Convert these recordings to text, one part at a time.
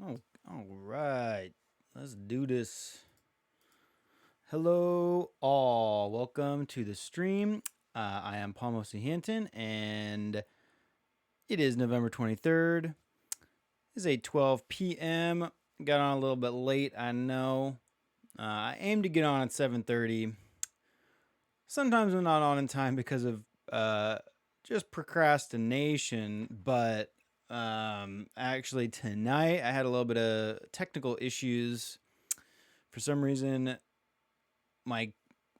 Oh, all right. Let's do this. Hello, all. Welcome to the stream. I am Paul Hinton, and it is November 23rd. It's 8:12 p.m. Got on a little bit late, I know. I aim to get on at 7:30. Sometimes I'm not on in time because of just procrastination, but actually tonight I had a little bit of technical issues. For some reason, my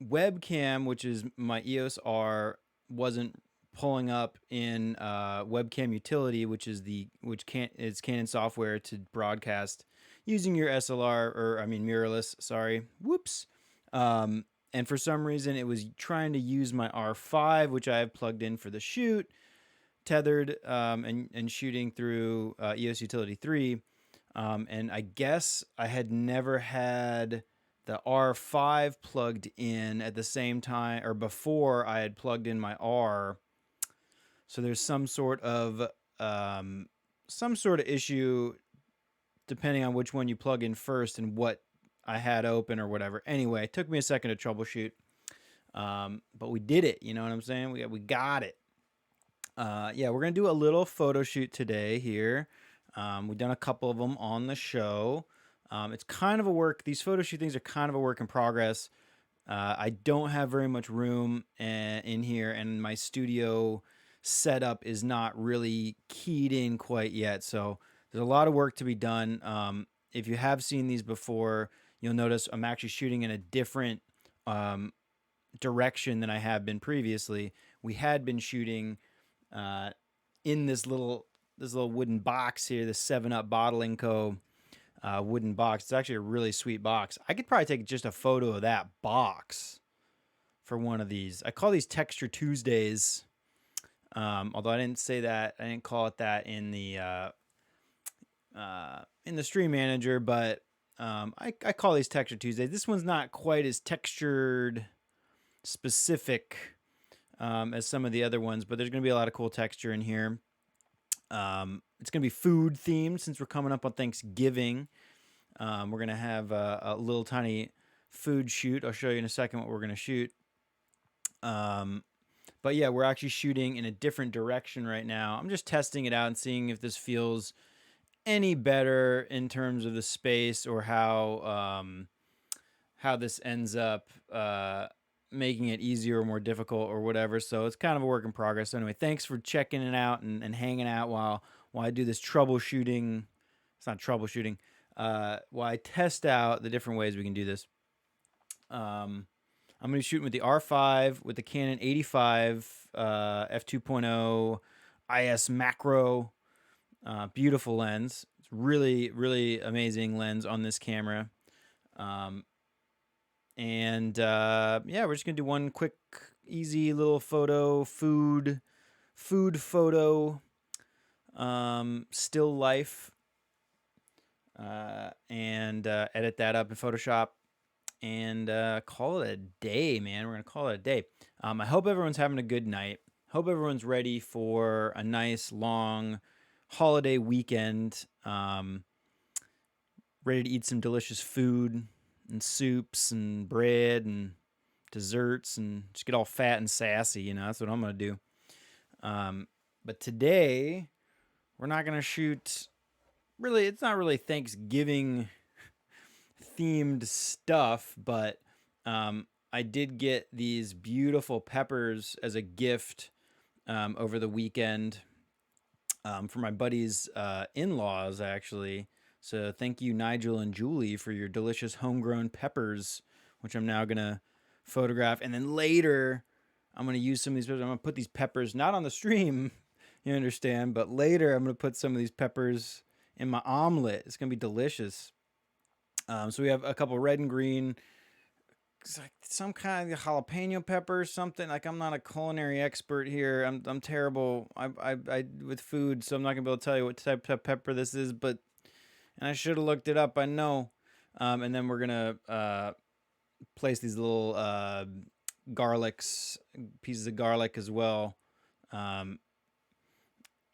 webcam, which is my EOS R, wasn't pulling up in webcam utility, which is Canon software to broadcast using your SLR, or I mean mirrorless. Sorry, whoops. And for some reason, it was trying to use my R5, which I have plugged in for the shoot, tethered and shooting through EOS Utility 3. And I guess I had never had the R5 plugged in at the same time or before I had plugged in my R. So there's some sort of issue depending on which one you plug in first and what I had open or whatever. Anyway, it took me a second to troubleshoot, but we did it. You know what I'm saying? We got it. Yeah, we're gonna do a little photo shoot today here. We've done a couple of them on the show. It's kind of a work. These photo shoot things are kind of a work in progress. I don't have very much room in here, and my studio setup is not really keyed in quite yet. So there's a lot of work to be done. If you have seen these before, you'll notice I'm actually shooting in a different direction than I have been previously. We had been shooting in this little wooden box here, the 7-Up Bottling Co. Wooden box. It's actually a really sweet box. I could probably take just a photo of that box for one of these. I call these Texture Tuesdays. Although I didn't say that, I didn't call it that in the Stream Manager, but I call these Texture Tuesdays. This one's not quite as textured specific as some of the other ones, but there's going to be a lot of cool texture in here. It's going to be food themed since we're coming up on Thanksgiving. We're going to have a little tiny food shoot. I'll show you in a second what we're going to shoot. But yeah, we're actually shooting in a different direction right now. I'm just testing it out and seeing if this feels any better in terms of the space or how this ends up making it easier or more difficult or whatever. So it's kind of a work in progress. So anyway, thanks for checking it out and hanging out while I do this troubleshooting. It's not troubleshooting. While I test out the different ways we can do this. I'm going to be shooting with the R5 with the Canon 85 f2.0 IS macro. Beautiful lens. It's really, really amazing lens on this camera. And yeah, we're just gonna do one quick, easy little photo, food photo, still life, and edit that up in Photoshop, and call it a day, man. We're gonna call it a day. I hope everyone's having a good night. Hope everyone's ready for a nice long holiday weekend. Ready to eat some delicious food and soups and bread and desserts and just get all fat and sassy. You know, that's what I'm going to do. But today, we're not going to shoot. Really, it's not really Thanksgiving themed stuff, but I did get these beautiful peppers as a gift over the weekend for my buddy's in-laws, actually. So thank you, Nigel and Julie, for your delicious homegrown peppers, which I'm now going to photograph. And then later, I'm going to use some of these peppers. I'm going to put these peppers, not on the stream, you understand, but later I'm going to put some of these peppers in my omelet. It's going to be delicious. So we have a couple red and green, like some kind of jalapeno pepper, something. Like, I'm not a culinary expert here. I'm terrible. I with food, so I'm not gonna be able to tell you what type of pepper this is. But and I should have looked it up. I know. And then we're gonna place these little pieces of garlic as well,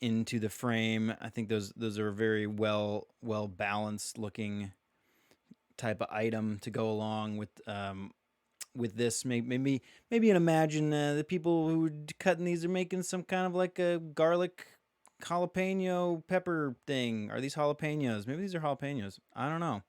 into the frame. I think those are very well balanced looking type of item to go along with this. Maybe and imagine the people who are cutting these are making some kind of like a garlic jalapeno pepper thing. Are these jalapenos? Maybe these are jalapenos. I don't know.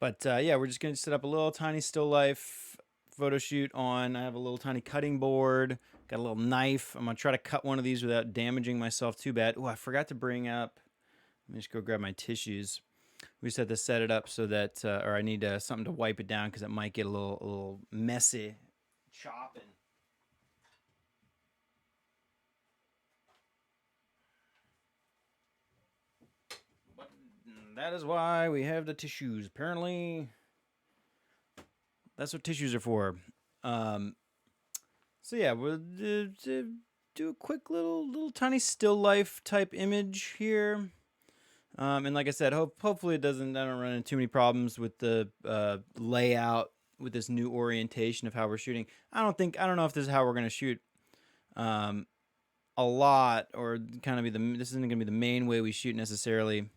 But yeah, we're just gonna set up a little tiny still life photo shoot on. I have a little tiny cutting board. Got a little knife. I'm gonna try to cut one of these without damaging myself too bad. Oh, I forgot to bring up. Let me just go grab my tissues. We just have to set it up so that, or I need something to wipe it down because it might get a little messy chopping. But that is why we have the tissues. Apparently, that's what tissues are for. So yeah, we'll do a quick little tiny still life type image here. And like I said, hopefully I don't run into too many problems with the layout with this new orientation of how we're shooting. I don't know if this is how we're gonna shoot a lot, or kind of this isn't gonna be the main way we shoot necessarily,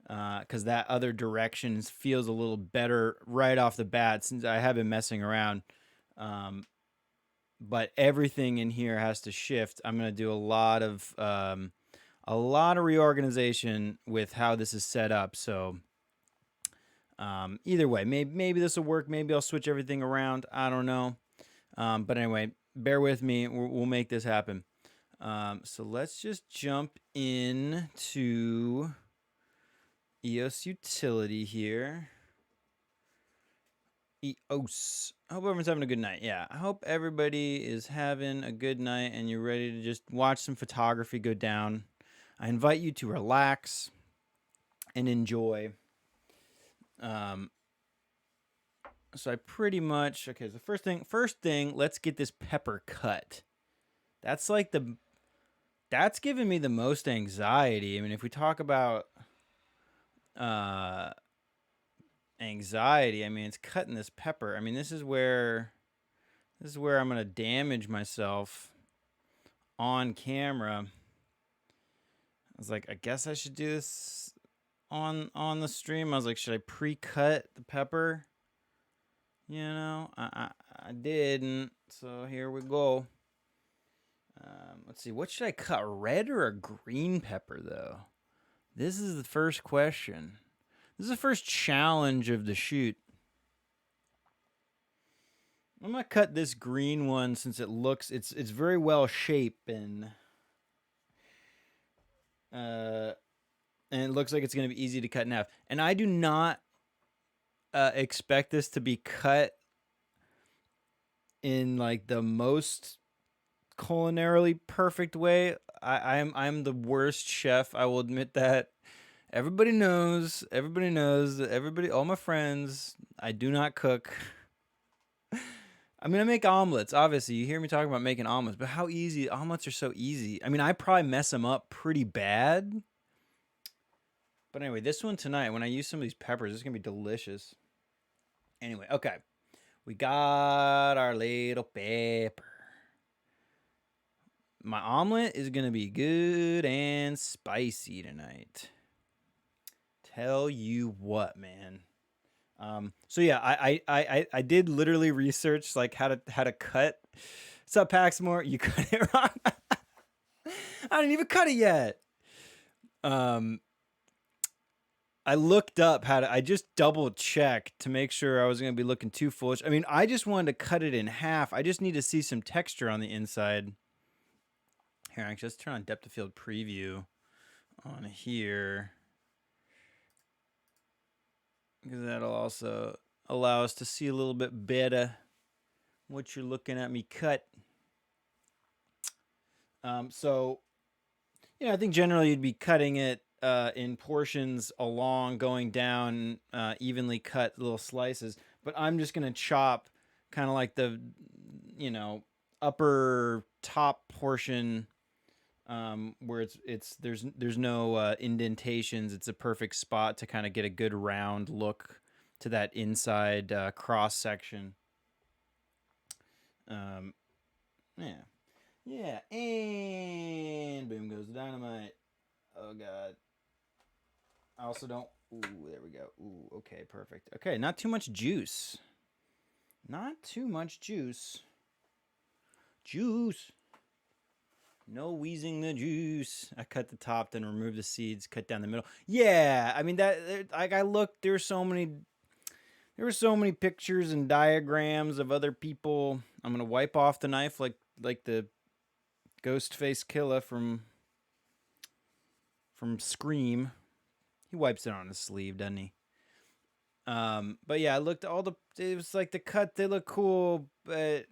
because that other direction feels a little better right off the bat since I have been messing around. But everything in here has to shift. I'm gonna do a lot of reorganization with how this is set up. So either way, maybe this will work. Maybe I'll switch everything around. I don't know. But anyway, bear with me. We'll make this happen. So let's just jump in to EOS Utility here. EOS. I hope everyone's having a good night. Yeah, I hope everybody is having a good night and you're ready to just watch some photography go down. I invite you to relax and enjoy. So I pretty much, okay, so first thing, let's get this pepper cut. That's like that's giving me the most anxiety. I mean, if we talk about anxiety, I mean, it's cutting this pepper. I mean, this is where I'm going to damage myself on camera. I was like, I guess I should do this on the stream. I was like, should I pre-cut the pepper? You know, I didn't. So here we go. Let's see. What should I cut? Red or a green pepper, though? This is the first question. This is the first challenge of the shoot. I'm gonna cut this green one since it's very well shaped and it looks like it's gonna be easy to cut in half. And I do not expect this to be cut in like the most culinarily perfect way. I'm the worst chef. I will admit that. Everybody knows. All my friends. I do not cook. I mean, I make omelets. Obviously, you hear me talking about making omelets, but how easy omelets are so easy. I mean, I probably mess them up pretty bad. But anyway, this one tonight, when I use some of these peppers, it's gonna be delicious. Anyway, okay, we got our little pepper. My omelet is gonna be good and spicy tonight. Tell you what, man. So yeah, I did literally research like how to cut. What's up, Paxmore? You cut it wrong. I didn't even cut it yet. I looked up how to. I just double checked to make sure I wasn't gonna be looking too foolish. I mean, I just wanted to cut it in half. I just need to see some texture on the inside. Here, actually, let's turn on depth of field preview on here, because that'll also allow us to see a little bit better what you're looking at me cut. So, I think generally you'd be cutting it in portions along, going down, evenly cut little slices. But I'm just gonna chop kind of like the, upper top portion, where there's no indentations. It's a perfect spot to kind of get a good round look to that inside cross section. Yeah, Yeah, and boom goes the dynamite. Oh god. I also don't. Ooh, there we go. Ooh, okay, perfect. Okay, not too much juice. Not too much juice. Juice. No wheezing the juice. I cut the top, then remove the seeds, cut down the middle. Yeah, I mean that. Like I looked, there were so many pictures and diagrams of other people. I'm gonna wipe off the knife like the ghost face killer from Scream. He wipes it on his sleeve, doesn't he? But yeah, I looked all the. It was like the cut. They look cool, but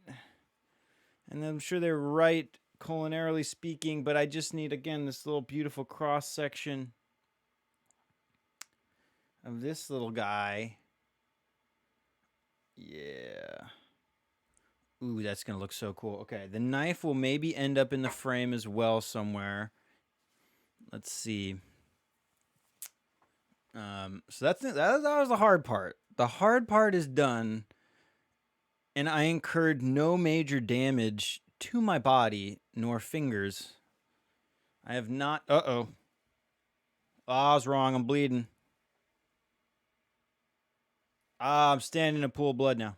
and I'm sure they're right culinarily speaking. But I just need again this little beautiful cross section of this little guy. Yeah. Ooh, that's gonna look so cool. Okay, the knife will maybe end up in the frame as well somewhere. Let's see. So that was the hard part. The hard part is done, and I incurred no major damage to my body nor fingers. I have not. Uh-oh. Ah, I was wrong. I'm bleeding. Ah, I'm standing in a pool of blood now.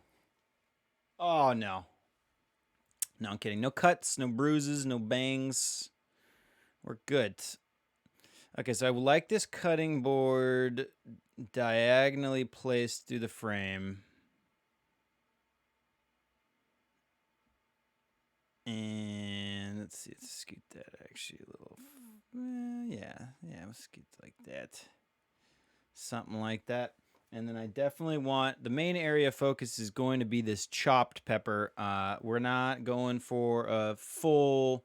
Oh, no. No, I'm kidding. No cuts, no bruises, no bangs. We're good. Okay, so I would like this cutting board diagonally placed through the frame. And let's see, let's scoot that actually a little. Yeah, we'll scoot like that. Something like that. And then I definitely want the main area of focus is going to be this chopped pepper. We're not going for a full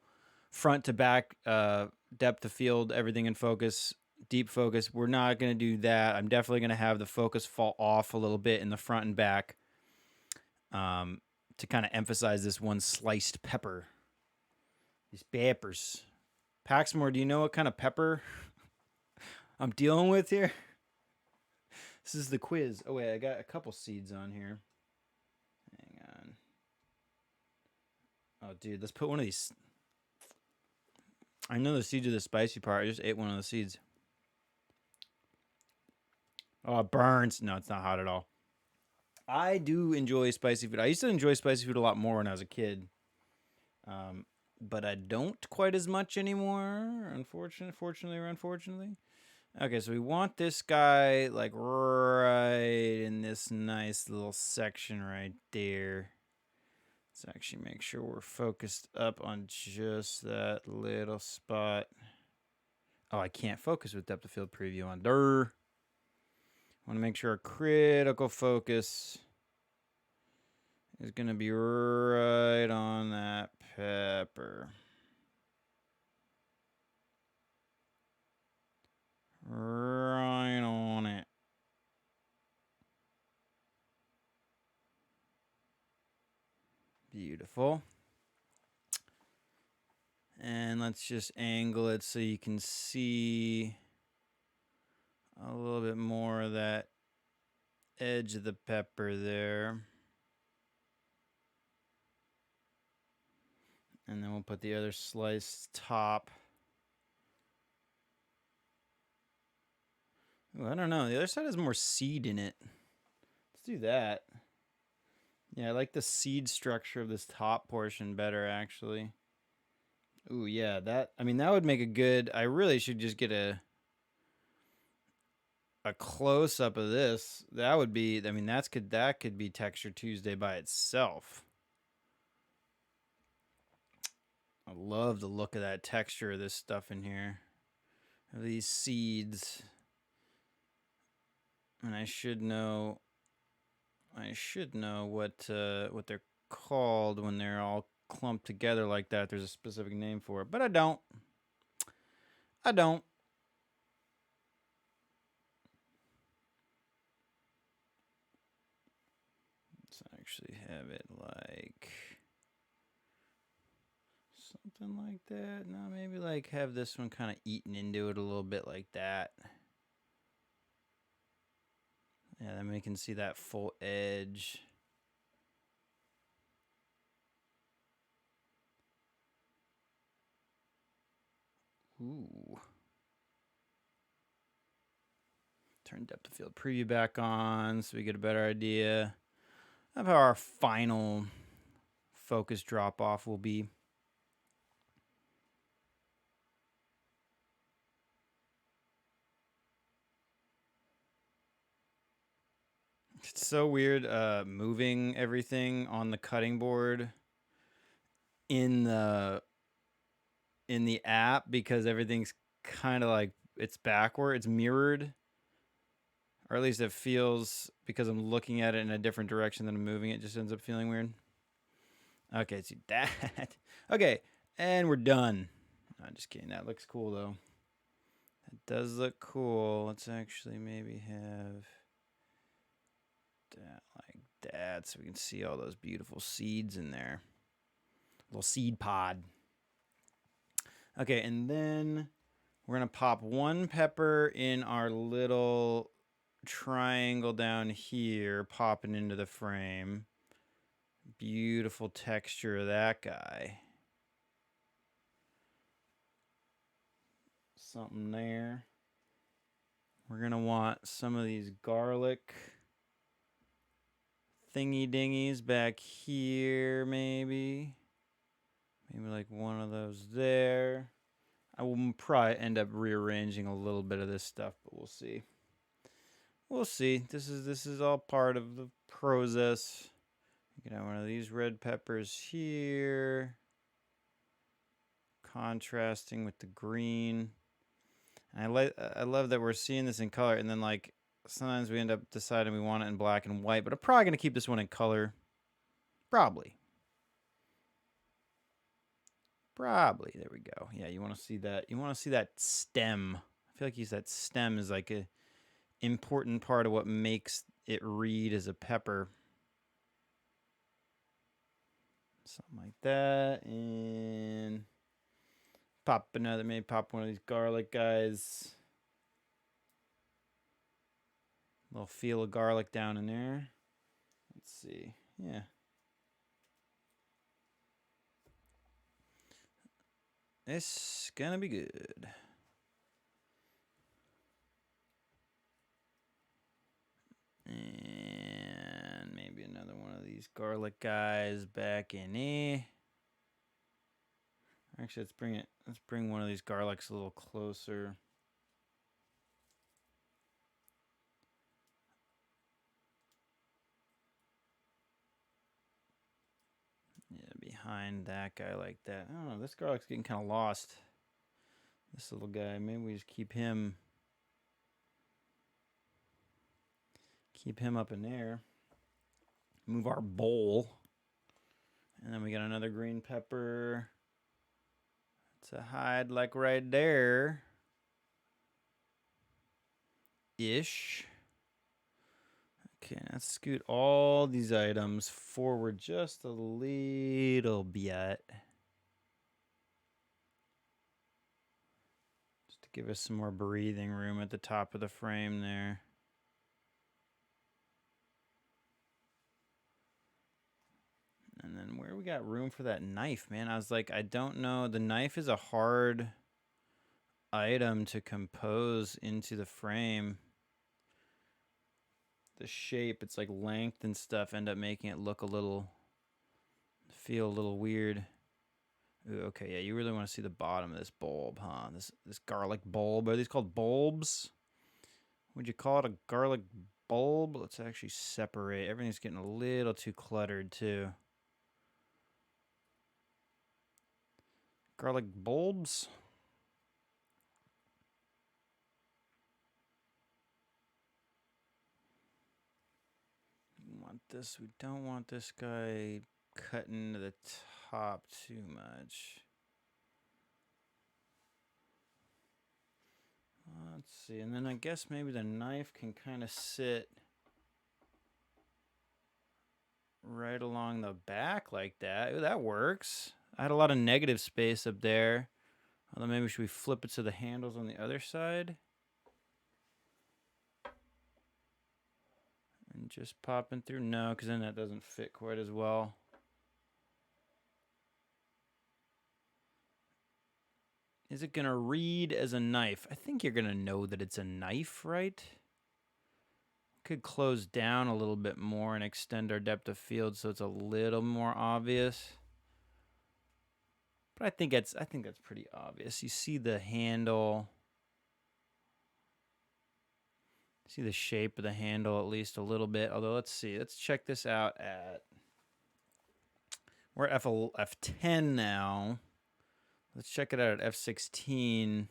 front to back depth of field, everything in focus, deep focus. We're not going to do that. I'm definitely going to have the focus fall off a little bit in the front and back to kind of emphasize this one sliced pepper. These peppers. Paxmore, do you know what kind of pepper I'm dealing with here? This is the quiz. Oh, wait, I got a couple seeds on here. Hang on. Oh, dude, let's put one of these. I know the seeds are the spicy part. I just ate one of the seeds. Oh, it burns. No, it's not hot at all. I do enjoy spicy food. I used to enjoy spicy food a lot more when I was a kid. But I don't quite as much anymore, fortunately or unfortunately. Okay, so we want this guy like right in this nice little section right there. Let's actually make sure we're focused up on just that little spot. Oh, I can't focus with depth of field preview on. Want to make sure our critical focus is going to be right on that pepper. Right on it. Beautiful. And let's just angle it so you can see a little bit more of that edge of the pepper there. And then we'll put the other slice top. Ooh, I don't know. The other side has more seed in it. Let's do that. Yeah, I like the seed structure of this top portion better, actually. Ooh, yeah, that would make a good. I really should just get a close up of this. That would be. That could be Texture Tuesday by itself. I love the look of that texture of this stuff in here. Of these seeds. And I should know what they're called when they're all clumped together like that. There's a specific name for it, but I don't. Let's actually have it like something like that. No, maybe like have this one kind of eaten into it a little bit like that. Yeah, then we can see that full edge. Ooh. Turn depth of field preview back on so we get a better idea of how our final focus drop off will be. It's so weird moving everything on the cutting board in the app because everything's kind of like it's backward, it's mirrored. Or at least it feels, because I'm looking at it in a different direction than I'm moving it, just ends up feeling weird. Okay, let's do that. Okay, and we're done. I'm just kidding. That looks cool, though. That does look cool. Let's actually maybe have that like that so we can see all those beautiful seeds in there. Little seed pod. Okay, and then we're going to pop one pepper in our little triangle down here, popping into the frame. Beautiful texture of that guy. Something there. We're going to want some of these garlic thingy dingies back here, maybe. Maybe like one of those there. I will probably end up rearranging a little bit of this stuff, but we'll see. We'll see. This is all part of the process. You can have one of these red peppers here, contrasting with the green. And I love that we're seeing this in color, and then like sometimes we end up deciding we want it in black and white, but I'm probably gonna keep this one in color. Probably. There we go. Yeah, you want to see that. You want to see that stem. I feel like that stem is like a important part of what makes it read as a pepper. Something like that. And maybe pop one of these garlic guys. A little feel of garlic down in there. Let's see. Yeah. It's gonna be good. And maybe another one of these garlic guys back in here. Actually, let's bring one of these garlics a little closer. Yeah, behind that guy like that. I don't know, this garlic's getting kind of lost. This little guy, maybe we just keep him up in there. Move our bowl. And then we got another green pepper to hide like right there. Ish. Okay, let's scoot all these items forward just a little bit. Just to give us some more breathing room at the top of the frame there. And then where we got room for that knife, man? I was like, I don't know. The knife is a hard item to compose into the frame. The shape, it's like length and stuff end up making it look feel a little weird. Ooh, okay, yeah, you really want to see the bottom of this bulb, huh? This garlic bulb. Are these called bulbs? Would you call it a garlic bulb? Let's actually separate. Everything's getting a little too cluttered too. Garlic bulbs? We don't want this guy cutting to the top too much. Let's see, and then I guess maybe the knife can kind of sit right along the back like that. Ooh, that works. I had a lot of negative space up there. Although maybe should we flip it to the handles on the other side? And just popping through? No, because then that doesn't fit quite as well. Is it going to read as a knife? I think you're going to know that it's a knife, right? Could close down a little bit more and extend our depth of field so it's a little more obvious. But I think that's pretty obvious. You see the handle. See the shape of the handle at least a little bit. Although let's see. Let's check this out at, we're at F10 now. Let's check it out at F16.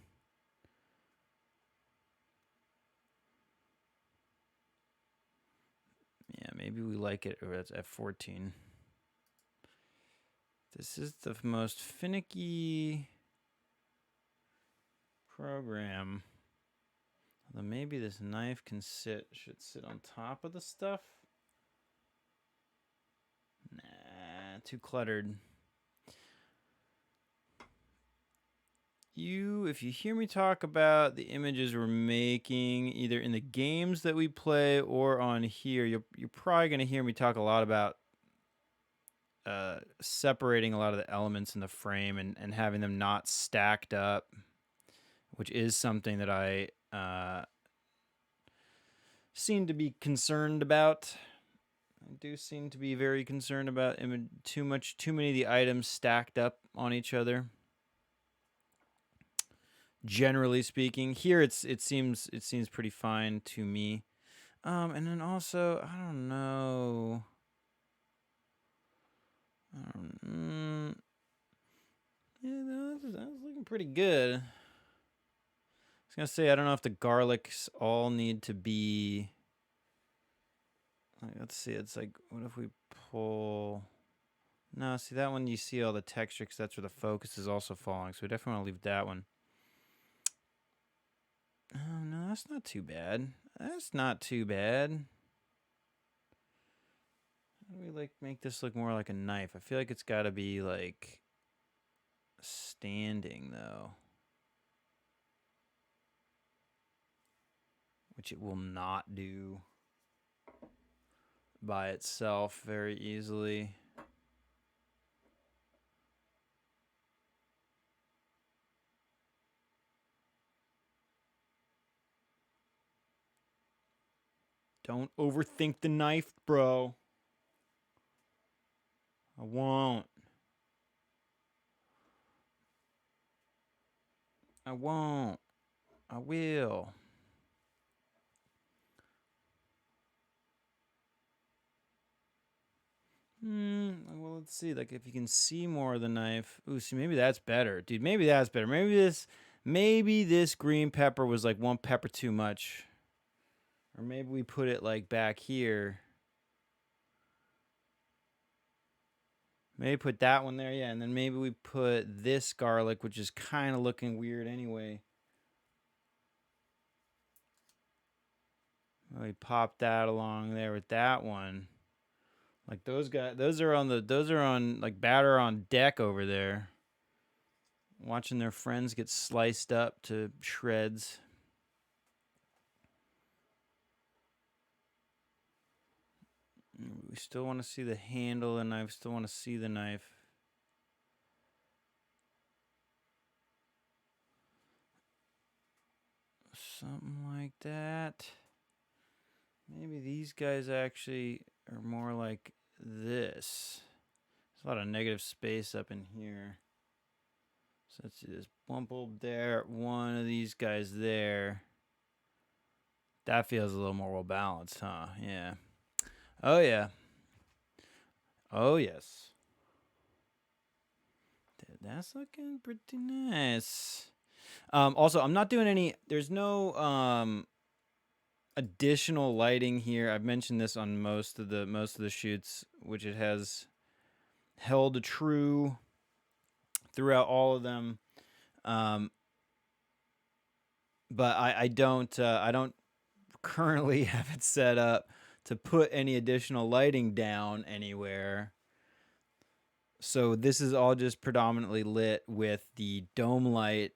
Yeah, maybe we like it, or that's F14. This is the most finicky program. Although maybe this knife should sit on top of the stuff. Nah, too cluttered. If you hear me talk about the images we're making, either in the games that we play or on here, you're probably going to hear me talk a lot about separating a lot of the elements in the frame and having them not stacked up, which is something that I seem to be concerned about. I do seem to be very concerned about too many of the items stacked up on each other. Generally speaking, here it seems pretty fine to me. And then also, I don't know. Yeah, that's looking pretty good. I was gonna say, I don't know if the garlics all need to be. Let's see. It's like, what if we pull? No, see that one. You see all the texture because that's where the focus is also falling. So we definitely want to leave that one. Oh no, that's not too bad. That's not too bad. How do we make this look more like a knife? I feel like it's got to be like standing though, which it will not do by itself very easily. Don't overthink the knife, bro. I won't. I won't. I will. Well, let's see. Like, if you can see more of the knife. Ooh, see, maybe that's better, dude. Maybe that's better. Maybe this green pepper was like one pepper too much, or maybe we put it like back here. Maybe put that one there, yeah, and then maybe we put this garlic, which is kind of looking weird anyway. We pop that along there with that one. Like those guys, those are on like batter on deck over there, watching their friends get sliced up to shreds. We still want to see the handle, and I still want to see the knife. Something like that. Maybe these guys actually are more like this. There's a lot of negative space up in here. So let's see this bump bulb there, one of these guys there. That feels a little more well balanced, huh? Yeah. Oh, yeah. Oh, yes. That's looking pretty nice. Also, I'm not doing any, there's no additional lighting here. I've mentioned this on most of the shoots, which it has held true throughout all of them. But I don't currently have it set up to put any additional lighting down anywhere. So this is all just predominantly lit with the dome light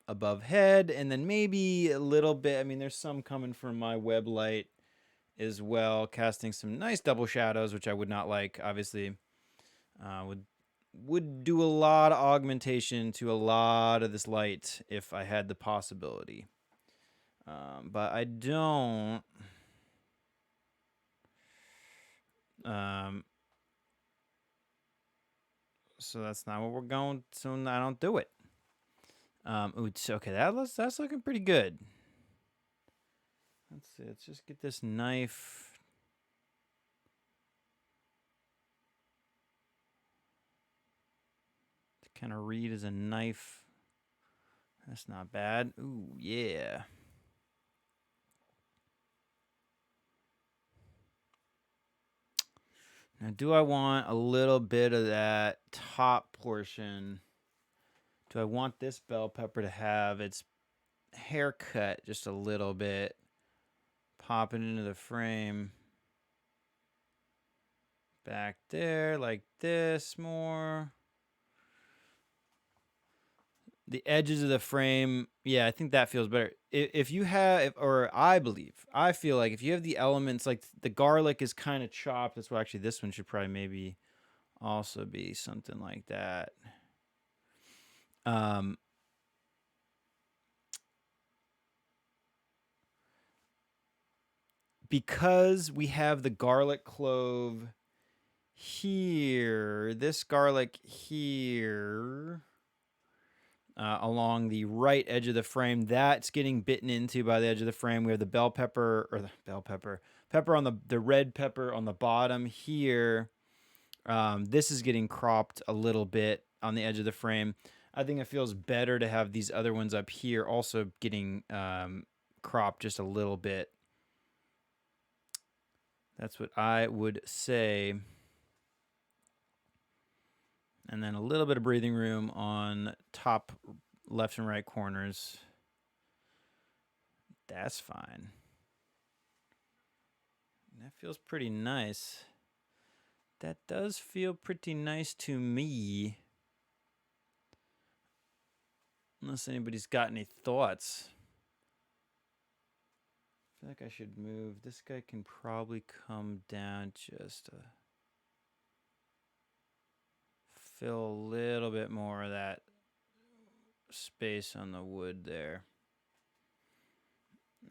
above head, and then maybe a little bit. I mean, there's some coming from my web light as well, casting some nice double shadows, which I would not like, obviously. Would would do a lot of augmentation to a lot of this light if I had the possibility. But I don't. So that's not what we're going. So I don't do it. Okay, that's looking pretty good. Let's see. Let's just get this knife. To kind of read as a knife. That's not bad. Ooh, yeah. Now, do I want a little bit of that top portion? Do I want this bell pepper to have its haircut just a little bit? Popping into the frame. Back there, like this more. The edges of the frame, yeah, I think that feels better. If you have, or I feel like if you have the elements, like the garlic is kind of chopped. That's why actually this one should probably maybe also be something like that. Because we have the garlic clove here, this garlic here, along the right edge of the frame, that's getting bitten into by the edge of the frame. We have the bell pepper, or the bell pepper, pepper on the red pepper on the bottom here. This is getting cropped a little bit on the edge of the frame. I think it feels better to have these other ones up here also getting cropped just a little bit. That's what I would say. And then a little bit of breathing room on top left and right corners. That's fine. That feels pretty nice. That does feel pretty nice to me. Unless anybody's got any thoughts. I feel like I should move. This guy can probably come down just to fill a little bit more of that space on the wood there.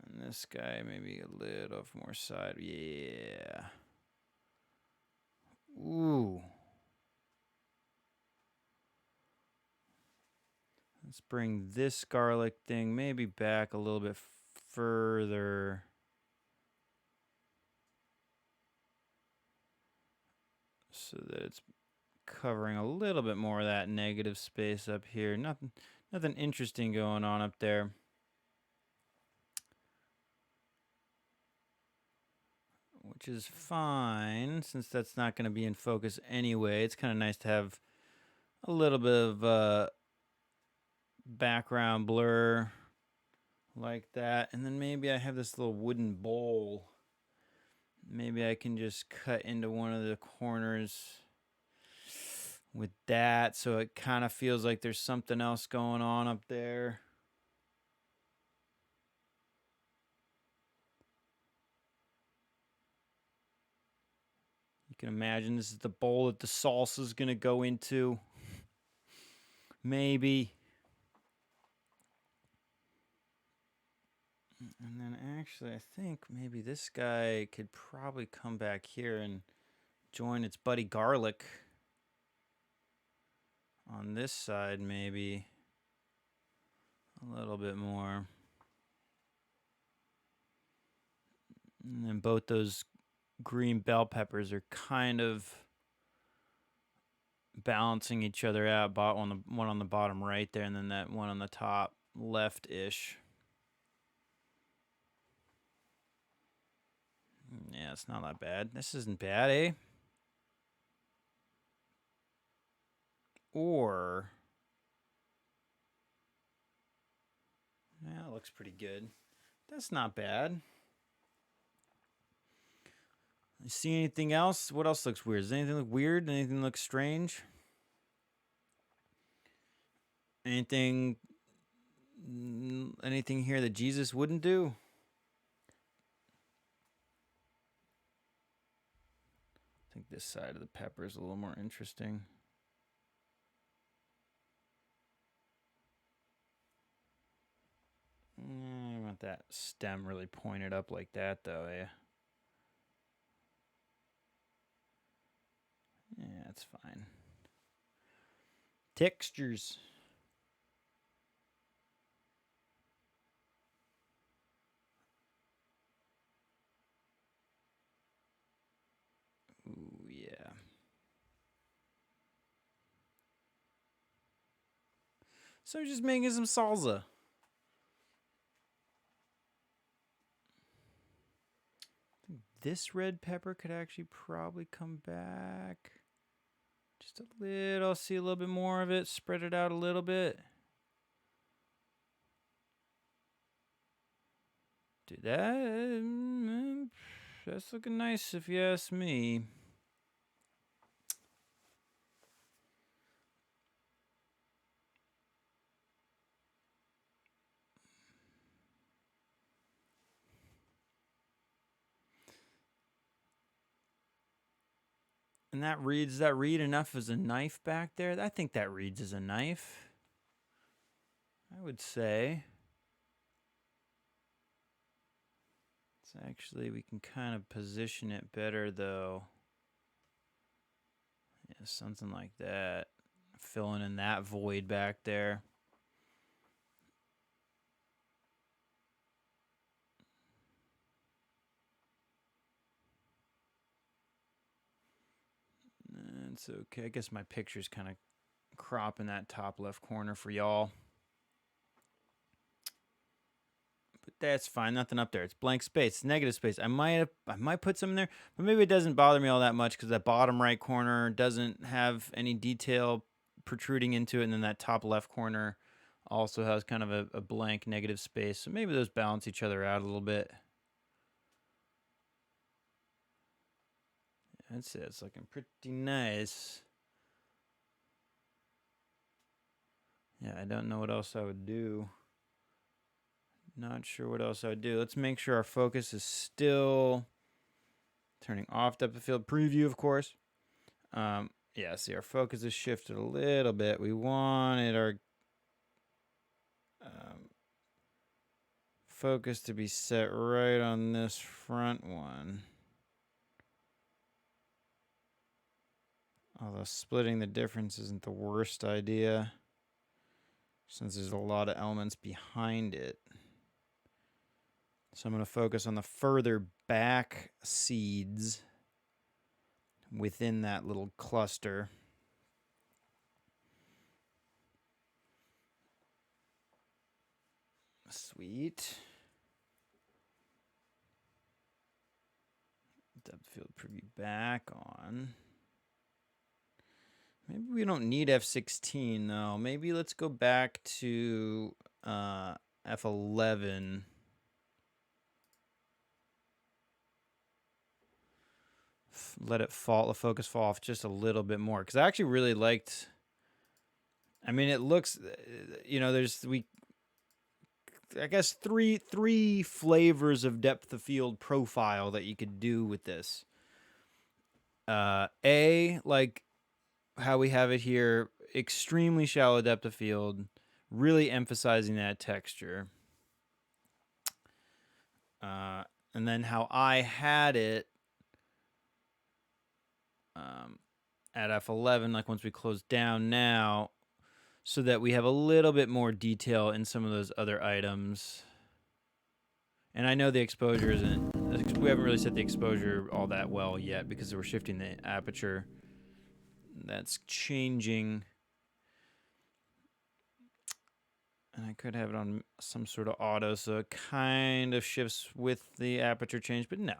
And this guy maybe a little more side. Yeah. Ooh. Let's bring this garlic thing maybe back a little bit further. So that it's covering a little bit more of that negative space up here. Nothing interesting going on up there. Which is fine, since that's not going to be in focus anyway. It's kind of nice to have a little bit of background blur like that. And then maybe I have this little wooden bowl. Maybe I can just cut into one of the corners with that, so it kind of feels like there's something else going on up there. You can imagine this is the bowl that the salsa is going to go into. Maybe. And then actually, I think maybe this guy could probably come back here and join its buddy garlic on this side, maybe a little bit more. And then both those green bell peppers are kind of balancing each other out. One on the bottom right there, and then that one on the top left-ish. Yeah, it's not that bad. This isn't bad, eh? Or, yeah, it looks pretty good. That's not bad. You see anything else? What else looks weird? Does anything look weird? Anything look strange? Anything here that Jesus wouldn't do? I think this side of the pepper is a little more interesting. that stem really pointed up like that, though, eh? Yeah, that's fine. Textures. Ooh, yeah. So just making some salsa. I think this red pepper could actually probably come back. Just a little, see a little bit more of it, spread it out a little bit. Do that. That's looking nice if you ask me. And that reads, that read enough as a knife back there? I think that reads as a knife. I would say. It's actually, we can kind of position it better though. Yeah, something like that. Filling in that void back there. It's okay. I guess my picture's kind of cropping that top left corner for y'all. But that's fine. Nothing up there. It's blank space, negative space. I might put some in there, but maybe it doesn't bother me all that much because that bottom right corner doesn't have any detail protruding into it, and then that top left corner also has kind of a blank negative space. So maybe those balance each other out a little bit. That's it. It's looking pretty nice. Yeah, I don't know what else I would do. Not sure what else I would do. Let's make sure our focus is still turning off depth of field preview, of course. Yeah, see, our focus is shifted a little bit. We wanted our focus to be set right on this front one. Although splitting the difference isn't the worst idea, since there's a lot of elements behind it. So I'm going to focus on the further back seeds within that little cluster. Sweet. Depth field preview back on. Maybe we don't need F16 though. Maybe let's go back to F11. Let it fall, the focus fall off just a little bit more, because I actually really liked. I mean, it looks, you know, I guess three flavors of depth of field profile that you could do with this. Like how we have it here, extremely shallow depth of field, really emphasizing that texture. And then how I had it at F11, like once we close down now, so that we have a little bit more detail in some of those other items. And I know the exposure isn't, we haven't really set the exposure all that well yet because we're shifting the aperture. That's changing. And I could have it on some sort of auto, so it kind of shifts with the aperture change, but no.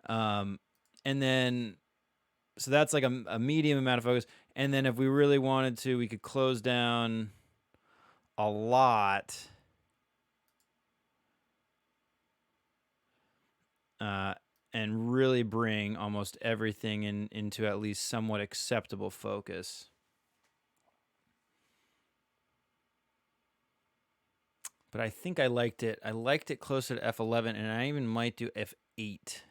And then, so that's like a medium amount of focus. And then if we really wanted to, we could close down a lot. And really bring almost everything into at least somewhat acceptable focus. But I think I liked it. I liked it closer to F11, and I even might do F8.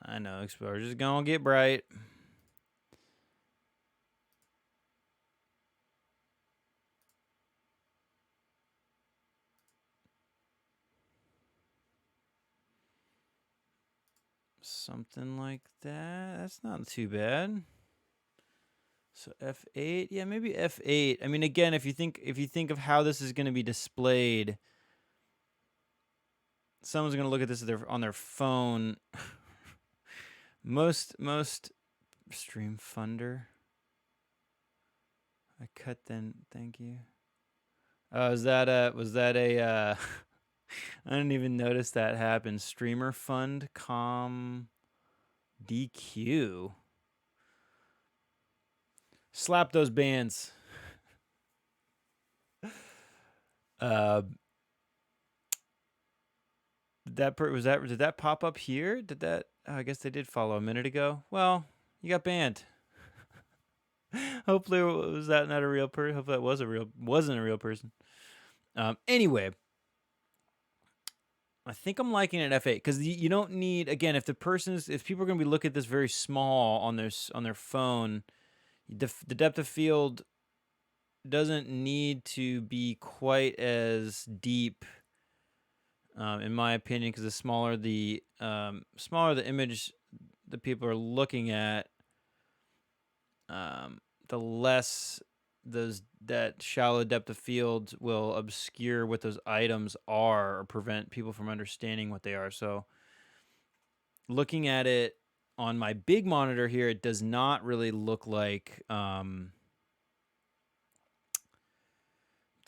I know, exposure's gonna get bright. Something like that. That's not too bad. So F8, yeah, maybe F8. I mean, again, if you think of how this is going to be displayed, someone's going to look at this on their phone. most stream funder. I cut then. Thank you. Was that a I didn't even notice that happen. Streamer fund com DQ. Slap those bands. Did that pop up here? Did that? Oh, I guess they did follow a minute ago. Well, you got banned. Hopefully, was that not a real person? Hopefully, that wasn't a real person. Anyway, I think I'm liking it at F8 because you don't need, again, if people are going to be looking at this very small on their phone, the depth of field doesn't need to be quite as deep, in my opinion, because the smaller the image that people are looking at, the less that shallow depth of field will obscure what those items are or prevent people from understanding what they are. So looking at it on my big monitor here, it does not really look like the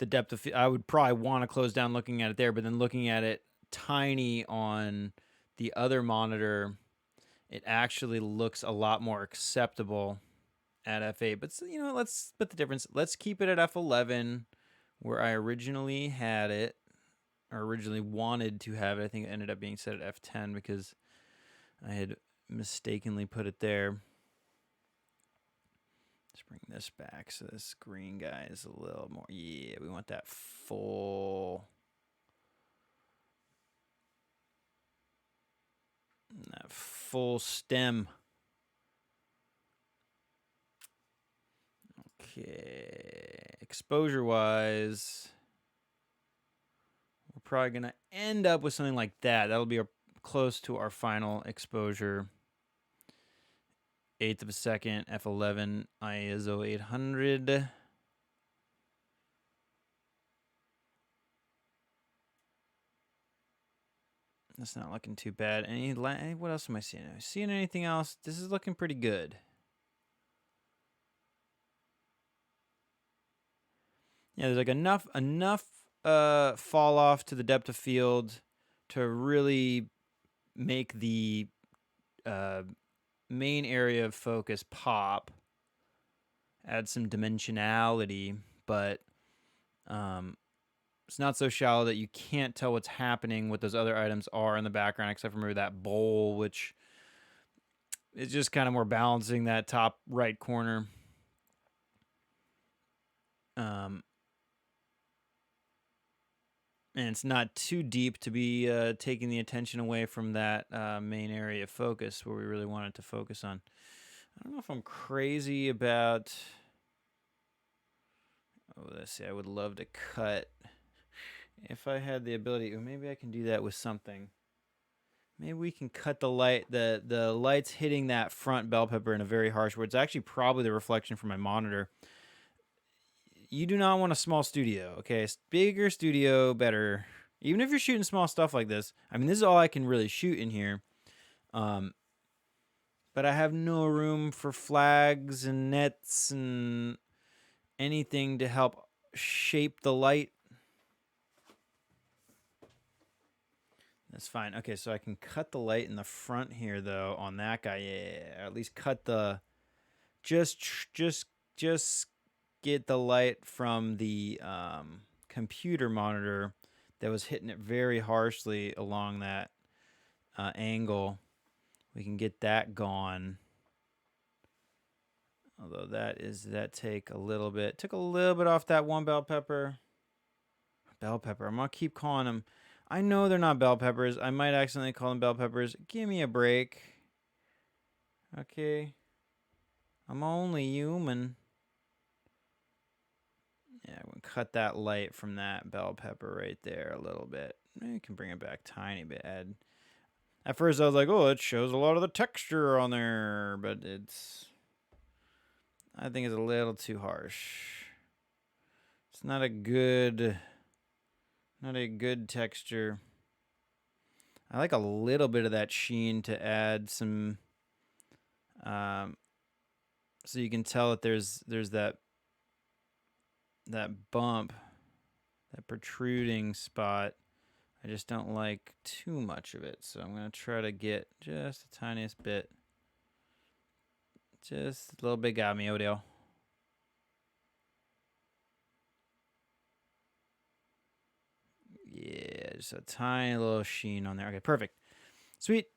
depth of I would probably want to close down looking at it there, but then looking at it tiny on the other monitor, it actually looks a lot more acceptable at F8. But let's split the difference. Let's keep it at F11 where I originally had it, or originally wanted to have it. I think it ended up being set at F10 because I had mistakenly put it there. Let's bring this back so this green guy is a little more. Yeah, we want that full stem. Okay, exposure wise, we're probably gonna end up with something like that. That'll be close to our final exposure. 1/8 of a second, f11, ISO 800. That's not looking too bad. What else am I seeing? Am I seeing anything else? This is looking pretty good. Yeah, there's like enough fall off to the depth of field to really make the main area of focus pop, add some dimensionality, but it's not so shallow that you can't tell what's happening, what those other items are in the background, except for maybe that bowl, which is just kind of more balancing that top right corner. And it's not too deep to be taking the attention away from that main area of focus where we really wanted to focus on. I don't know if I'm crazy about... Oh, let's see. I would love to cut. If I had the ability, or maybe I can do that with something. Maybe we can cut the light, the lights hitting that front bell pepper in a very harsh way. It's actually probably the reflection from my monitor. You do not want a small studio, okay? Bigger studio, better. Even if you're shooting small stuff like this. I mean, this is all I can really shoot in here. But I have no room for flags and nets and anything to help shape the light. That's fine. Okay, so I can cut the light in the front here, though, on that guy. Yeah, or at least cut the... Just get the light from the computer monitor that was hitting it very harshly along that angle. We can get that gone. Although that took a little bit off that one bell pepper. Bell pepper. I'm gonna keep calling them. I know they're not bell peppers. I might accidentally call them bell peppers. Give me a break. Okay. I'm only human. Yeah, I'm gonna cut that light from that bell pepper right there a little bit. You can bring it back tiny bit. At first I was like, oh, it shows a lot of the texture on there, but I think it's a little too harsh. It's not a good texture. I like a little bit of that sheen to add some, so you can tell that there's that bump, that protruding spot. I just don't like too much of it, so I'm gonna try to get just the tiniest bit. Just a little bit got me, Odell. Yeah, just a tiny little sheen on there. Okay, perfect. Sweet.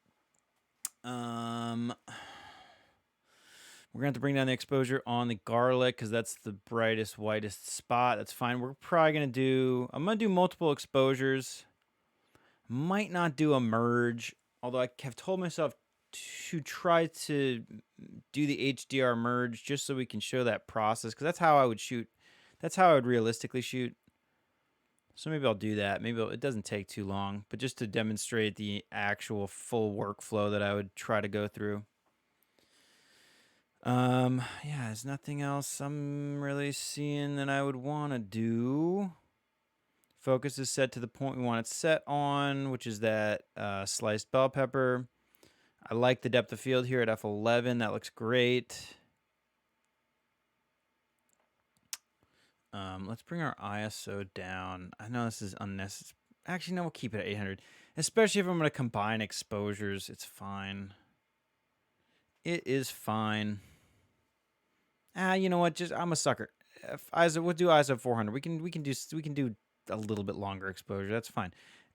We're gonna have to bring down the exposure on the garlic because that's the brightest, whitest spot. That's fine. We're probably gonna do. I'm gonna do multiple exposures. Might not do a merge, although I have told myself to try to do the HDR merge just so we can show that process because that's how I would shoot. That's how I would realistically shoot. So maybe I'll do that. Maybe it doesn't take too long, but just to demonstrate the actual full workflow that I would try to go through. Yeah, there's nothing else I'm really seeing that I would want to do. Focus is set to the point we want it set on, which is that sliced bell pepper. I like the depth of field here at f11. That looks great. Let's bring our ISO down. I know this is unnecessary. Actually, no, we'll keep it at 800. Especially if I'm going to combine exposures, it's fine. It is fine. You know what? Just I'm a sucker. We'll do ISO 400. We can do a little bit longer exposure. That's fine.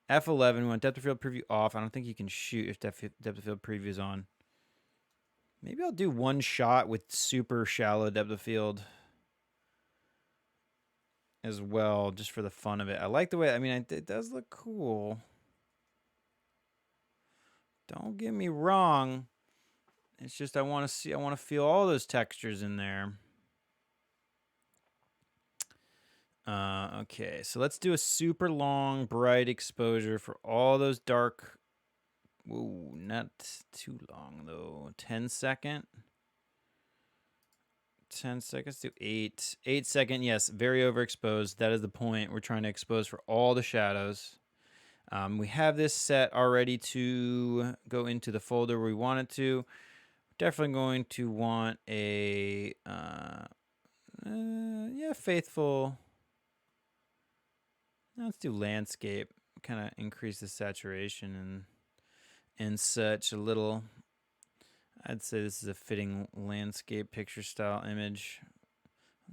F11. We want depth of field preview off. I don't think you can shoot if depth of field preview is on. Maybe I'll do one shot with super shallow depth of field as well, just for the fun of it. I like the way. I mean, it does look cool. Don't get me wrong. It's just I want to feel all those textures in there. Okay, so let's do a super long, bright exposure for all those dark. Whoa, not too long though. 10 second. 10 seconds to 8. 8 second, yes, very overexposed. That is the point. We're trying to expose for all the shadows. We have this set already to go into the folder we want it to. Definitely going to want a, yeah, faithful. Let's do landscape. Kind of increase the saturation and such a little. I'd say this is a fitting landscape picture style image.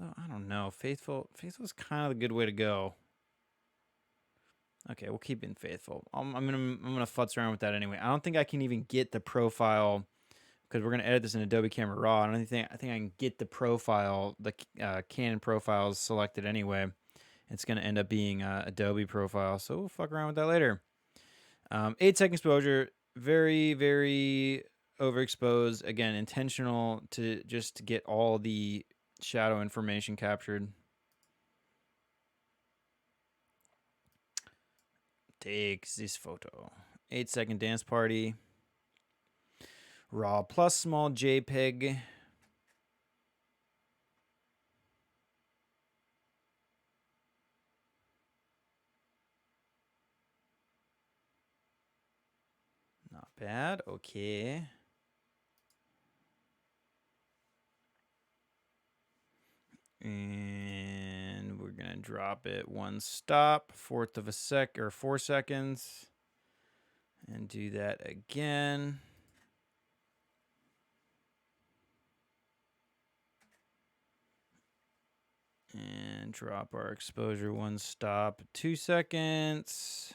Although I don't know, faithful is kind of a good way to go. Okay, we'll keep it faithful. I'm gonna futz around with that anyway. I don't think I can even get the profile because we're gonna edit this in Adobe Camera Raw. I think I can get the profile, the Canon profiles selected anyway. It's gonna end up being Adobe profile, so we'll fuck around with that later. 8 second exposure, very, very overexposed. Again, intentional to just get all the shadow information captured. Take this photo. 8 second dance party. Raw plus small JPEG. Not bad. Okay. And we're gonna drop it one stop, 1/4 of a sec or 4 seconds, and do that again. And drop our exposure one stop, 2 seconds.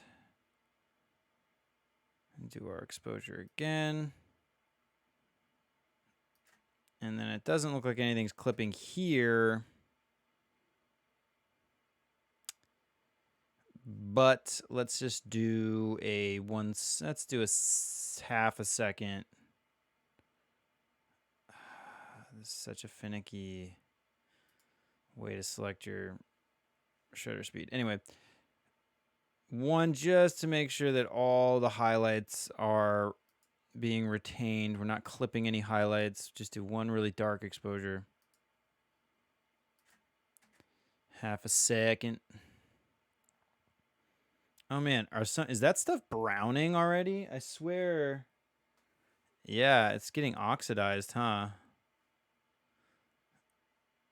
And do our exposure again. And then it doesn't look like anything's clipping here. But let's just do let's do a half a second. This is such a finicky way to select your shutter speed. Anyway, One just to make sure that all the highlights are being retained. We're not clipping any highlights. Just do one really dark exposure. Half a second. Oh man, is that stuff browning already? I swear. Yeah, it's getting oxidized, huh?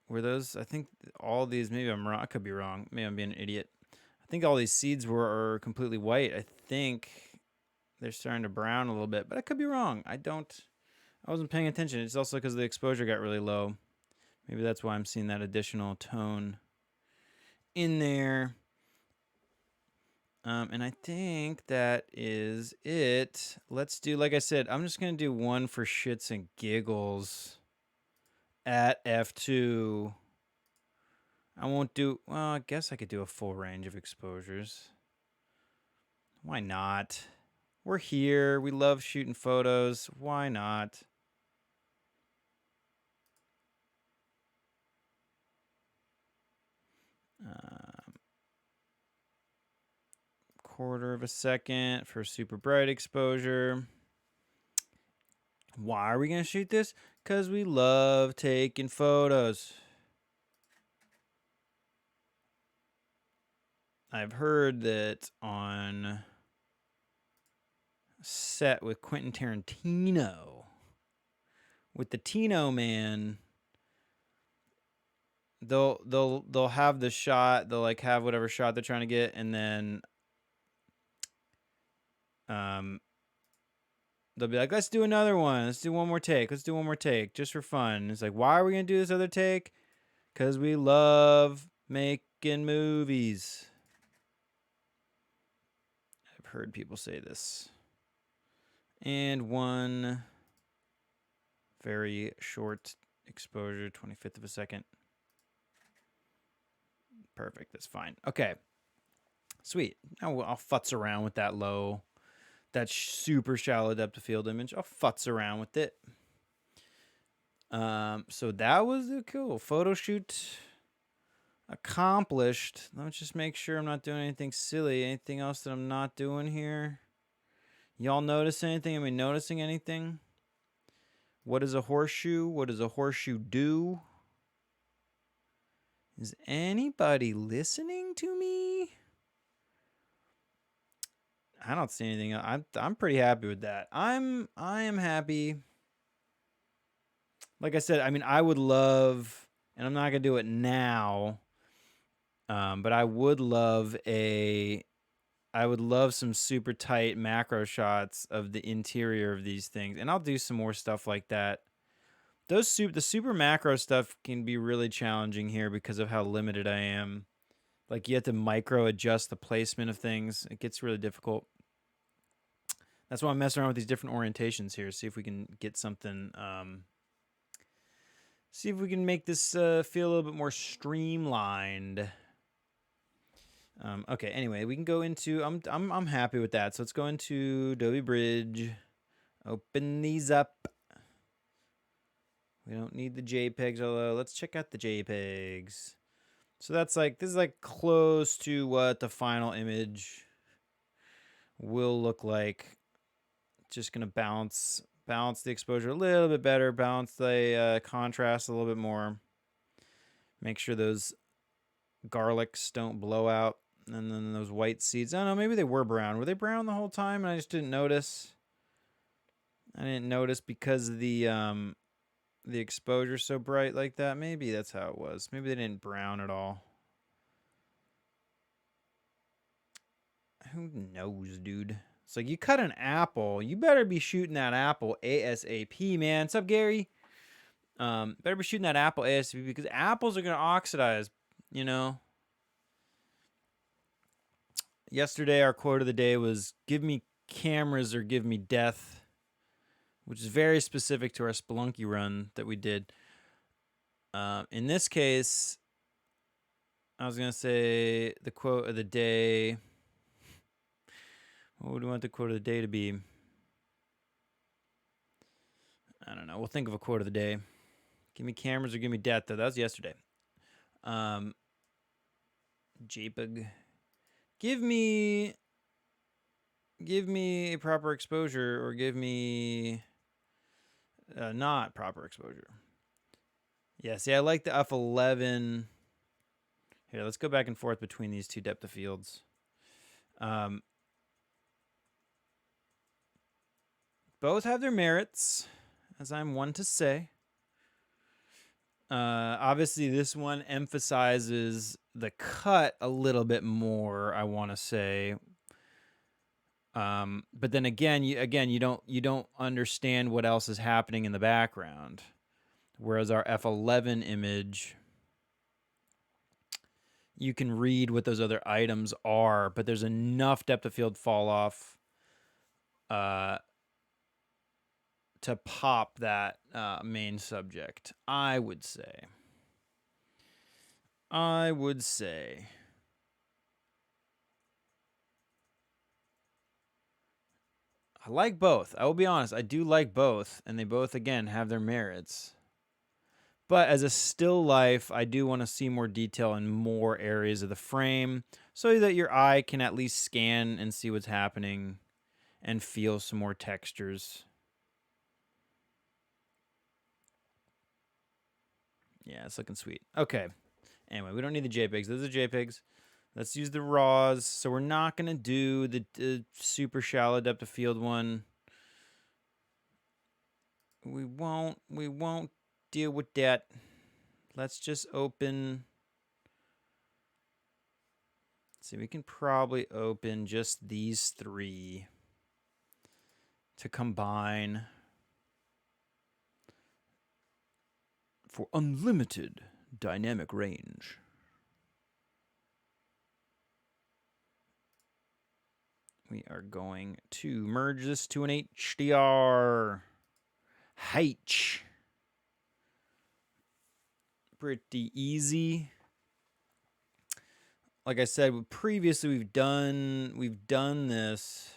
Were those? I think all these. Maybe I'm wrong. I could be wrong. Maybe I'm being an idiot. I think all these seeds are completely white. I think they're starting to brown a little bit, but I could be wrong. I wasn't paying attention. It's also because the exposure got really low. Maybe that's why I'm seeing that additional tone in there. And I think that is it. Let's do, like I said, I'm just going to do one for shits and giggles at f2. I won't do, well, I guess I could do a full range of exposures. Why not? We're here. We love shooting photos. Why not? Quarter of a second for super bright exposure. Why are we going to shoot this? Because we love taking photos. I've heard that on set with Quentin Tarantino, with the Tino Man, they'll have the shot, they'll like have whatever shot they're trying to get, and then they'll be like, let's do another one, let's do one more take just for fun. It's like, why are we gonna do this other take? Because we love making movies. I've heard people say this. And one very short exposure, 25th of a second. Perfect, that's fine. Okay, sweet. Now I'll futz around with that super shallow depth of field image. I'll futz around with it. So that was a cool photo shoot accomplished. Let me just make sure I'm not doing anything silly. Anything else that I'm not doing here? Y'all notice anything? Am I noticing anything? What is a horseshoe? What does a horseshoe do? Is anybody listening to me? I don't see anything. I'm pretty happy with that. I am happy. Like I said, I mean, I would love, and I'm not gonna do it now, but I would love some super tight macro shots of the interior of these things, and I'll do some more stuff like that. The super macro stuff can be really challenging here because of how limited I am. Like, you have to micro adjust the placement of things. It gets really difficult. That's why I'm messing around with these different orientations here. See if we can get something. See if we can make this feel a little bit more streamlined. Okay. Anyway, we can go into. I'm happy with that. So let's go into Adobe Bridge. Open these up. We don't need the JPEGs, although let's check out the JPEGs. So this is like close to what the final image will look like. Just gonna balance the exposure a little bit better, balance the contrast a little bit more. Make sure those garlics don't blow out, and then those white seeds. I don't know, maybe they were brown. Were they brown the whole time and I just didn't notice? I didn't notice because the exposure's so bright like that. Maybe that's how it was. Maybe they didn't brown at all. Who knows, dude? It's like, you cut an apple, you better be shooting that apple ASAP, man. What's up, Gary? Better be shooting that apple ASAP because apples are gonna oxidize, you know. Yesterday, our quote of the day was, give me cameras or give me death, which is very specific to our Spelunky run that we did. In this case, I was going to say the quote of the day. What would we want the quote of the day to be? I don't know. We'll think of a quote of the day. Give me cameras or give me death, though. That was yesterday. JPEG Give me a proper exposure, or give me not proper exposure. Yeah, see, I like the f11. Here, let's go back and forth between these two depth of fields. Both have their merits, as I'm one to say. Obviously, this one emphasizes the cut a little bit more, I want to say. But then again, you don't understand what else is happening in the background. Whereas our f11 image, you can read what those other items are, but there's enough depth of field fall off to pop that main subject, I would say. I like both. I will be honest. I do like both, and they both, again, have their merits. But as a still life, I do want to see more detail in more areas of the frame so that your eye can at least scan and see what's happening and feel some more textures. Yeah, it's looking sweet. Okay. Anyway, we don't need the JPEGs. Those are JPEGs. Let's use the RAWs. So we're not going to do the super shallow depth of field one. We won't deal with that. Let's just open. See, we can probably open just these three to combine for unlimited dynamic range. We are going to merge this to an HDR. H. Pretty easy. Like I said, previously we've done this.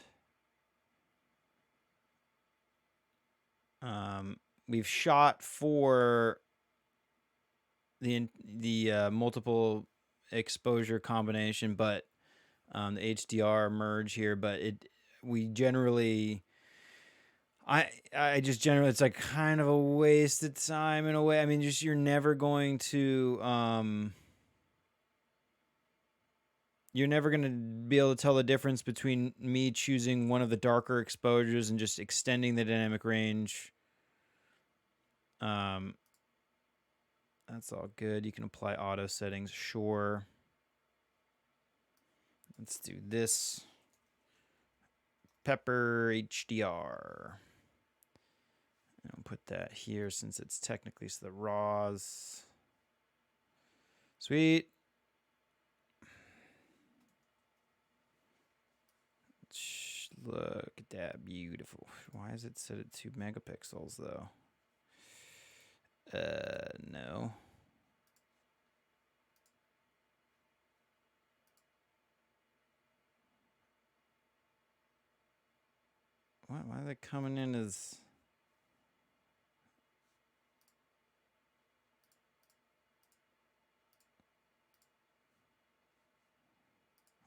We've shot for the multiple exposure combination, but the HDR merge here. But we generally. I just generally, it's like kind of a waste of time in a way. I mean, just you're never going to be able to tell the difference between me choosing one of the darker exposures and just extending the dynamic range. That's all good. You can apply auto settings, sure. Let's do this. Pepper HDR. I'll put that here since it's technically the RAWs. Sweet. Look at that, beautiful. Why is it set at 2 megapixels though? No. Why are they coming in as...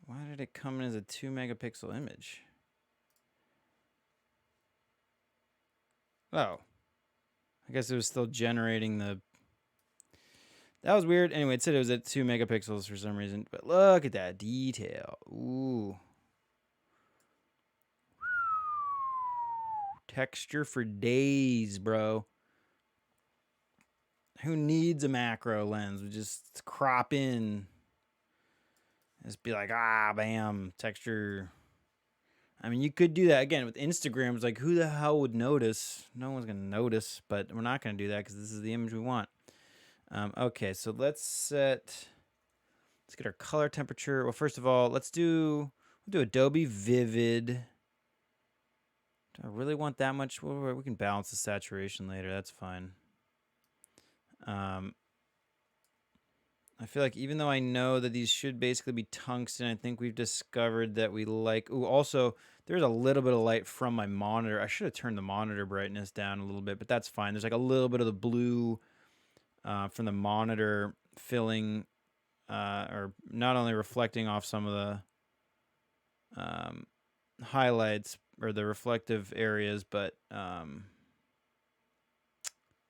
Why did it come in as a 2 megapixel image? Oh. I guess it was still generating the... That was weird. Anyway, it said it was at 2 megapixels for some reason. But look at that detail. Ooh. Texture for days, bro. Who needs a macro lens? We just crop in. Just be like, bam, texture. I mean, you could do that again with Instagram. It's like, who the hell would notice? No one's gonna notice, but we're not gonna do that because this is the image we want. Okay, so let's get our color temperature. Well, first of all, we'll do Adobe Vivid. Do I really want that much? Well, we can balance the saturation later. That's fine. I feel like even though I know that these should basically be tungsten, I think we've discovered that we like... Ooh, also, there's a little bit of light from my monitor. I should have turned the monitor brightness down a little bit, but that's fine. There's like a little bit of the blue from the monitor filling, or not only reflecting off some of highlights or the reflective areas, but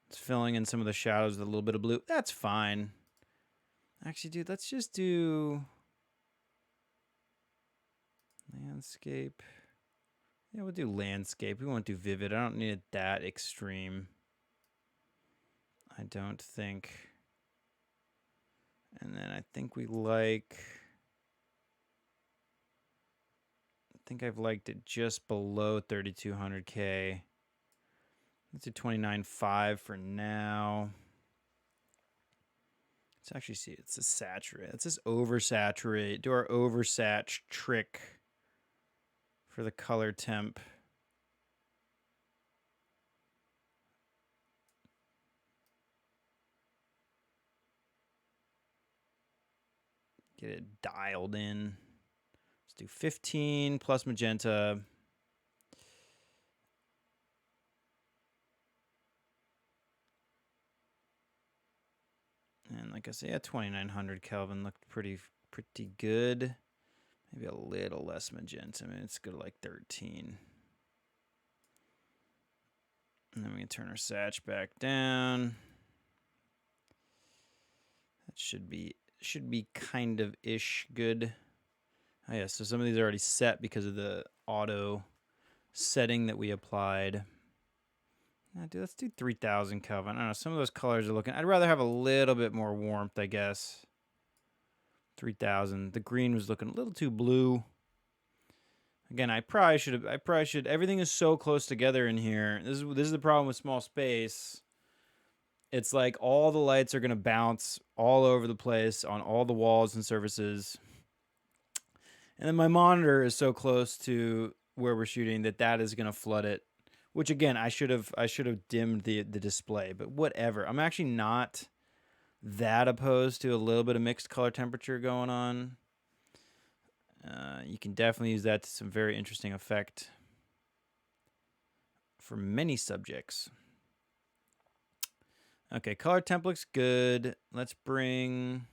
it's filling in some of the shadows with a little bit of blue. That's fine. Actually, dude, let's just do landscape. Yeah, we'll do landscape. We won't do vivid. I don't need it that extreme. I don't think. And then I think we like... I think I've liked it just below 3200K. Let's do 29.5 for now. Let's actually see. It's a saturate. Let's just oversaturate. Do our oversatch trick for the color temp. Get it dialed in. Let's do 15 plus magenta. And like I said, yeah, 2900 Kelvin looked pretty good. Maybe a little less magenta. I mean, it's good at like 13. And then we can turn our satch back down. That should be kind of ish good. Oh yeah, so some of these are already set because of the auto setting that we applied. Dude, let's do 3000 Kelvin. I don't know, some of those colors are looking... I'd rather have a little bit more warmth, I guess. 3000. The green was looking a little too blue. Again, I probably should... Everything is so close together in here. This is the problem with small space. It's like all the lights are going to bounce all over the place on all the walls and surfaces. And then my monitor is so close to where we're shooting that is going to flood it. Which again, I should have dimmed the display, but whatever. I'm actually not that opposed to a little bit of mixed color temperature going on. You can definitely use that to some very interesting effect for many subjects. Okay, color temp looks good. Let's bring...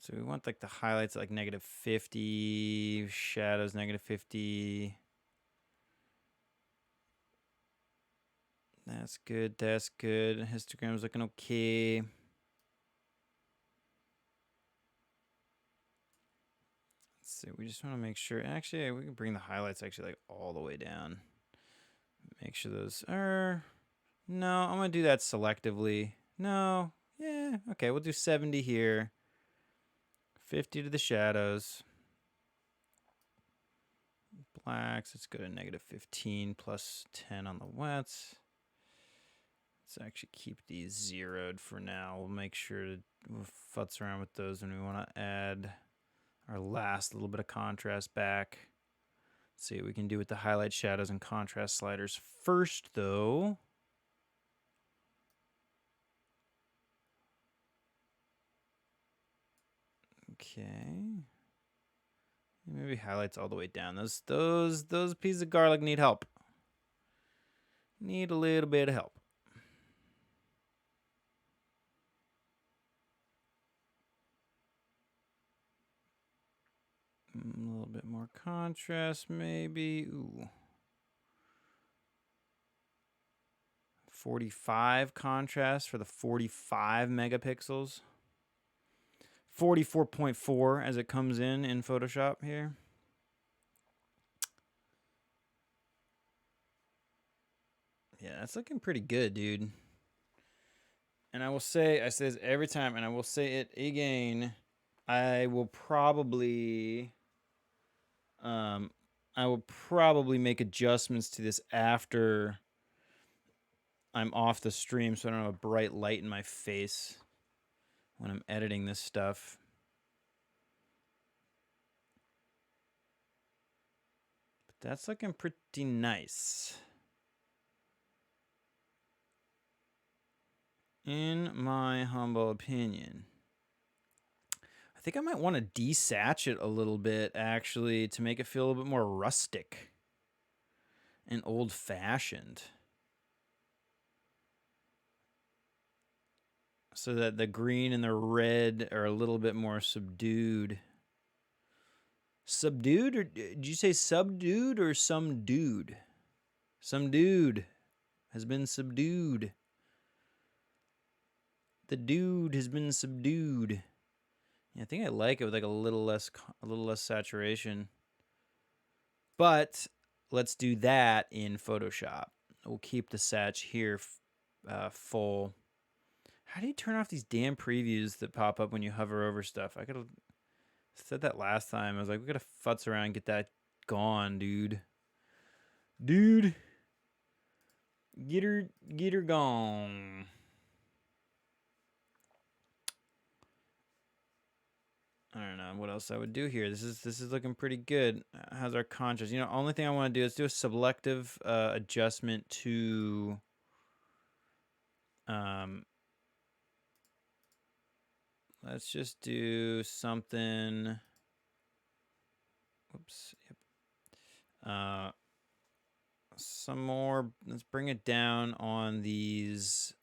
So we want like the highlights like -50, shadows -50. That's good. That's good. Histogram's looking okay. Let's see. We just want to make sure. Actually, we can bring the highlights actually like all the way down. Make sure those are... No, I'm going to do that selectively. No. Yeah. Okay, we'll do 70 here. 50 to the shadows. Blacks. Let's go to -15 plus 10 on the wets. Let's actually keep these zeroed for now. We'll make sure to futz around with those when we want to add our last little bit of contrast back. Let's see what we can do with the highlight, shadows, and contrast sliders first, though. Okay. Maybe highlights all the way down. Those pieces of garlic need help. Need a little bit of help. A little bit more contrast, maybe. Ooh. 45 contrast for the 45 megapixels. 44.4 as it comes in Photoshop here. Yeah, that's looking pretty good, dude. And I say this every time, and I will say it again. I will probably make adjustments to this after I'm off the stream, so I don't have a bright light in my face when I'm editing this stuff. But that's looking pretty nice, in my humble opinion. I think I might want to desatch it a little bit, actually, to make it feel a little bit more rustic and old-fashioned. So that the green and the red are a little bit more subdued. Subdued, or did you say subdued or some dude? Some dude has been subdued. The dude has been subdued. Yeah, I think I like it with like a little less saturation. But let's do that in Photoshop. We'll keep the satch here full. How do you turn off these damn previews that pop up when you hover over stuff? I could have said that last time. I was like, we gotta futz around and get that gone, dude. Dude, get her gone. I don't know what else I would do here. This is looking pretty good. How's our contrast? You know, only thing I want to do is do a selective adjustment to let's just do something. Whoops. Yep. Some more. Let's bring it down on these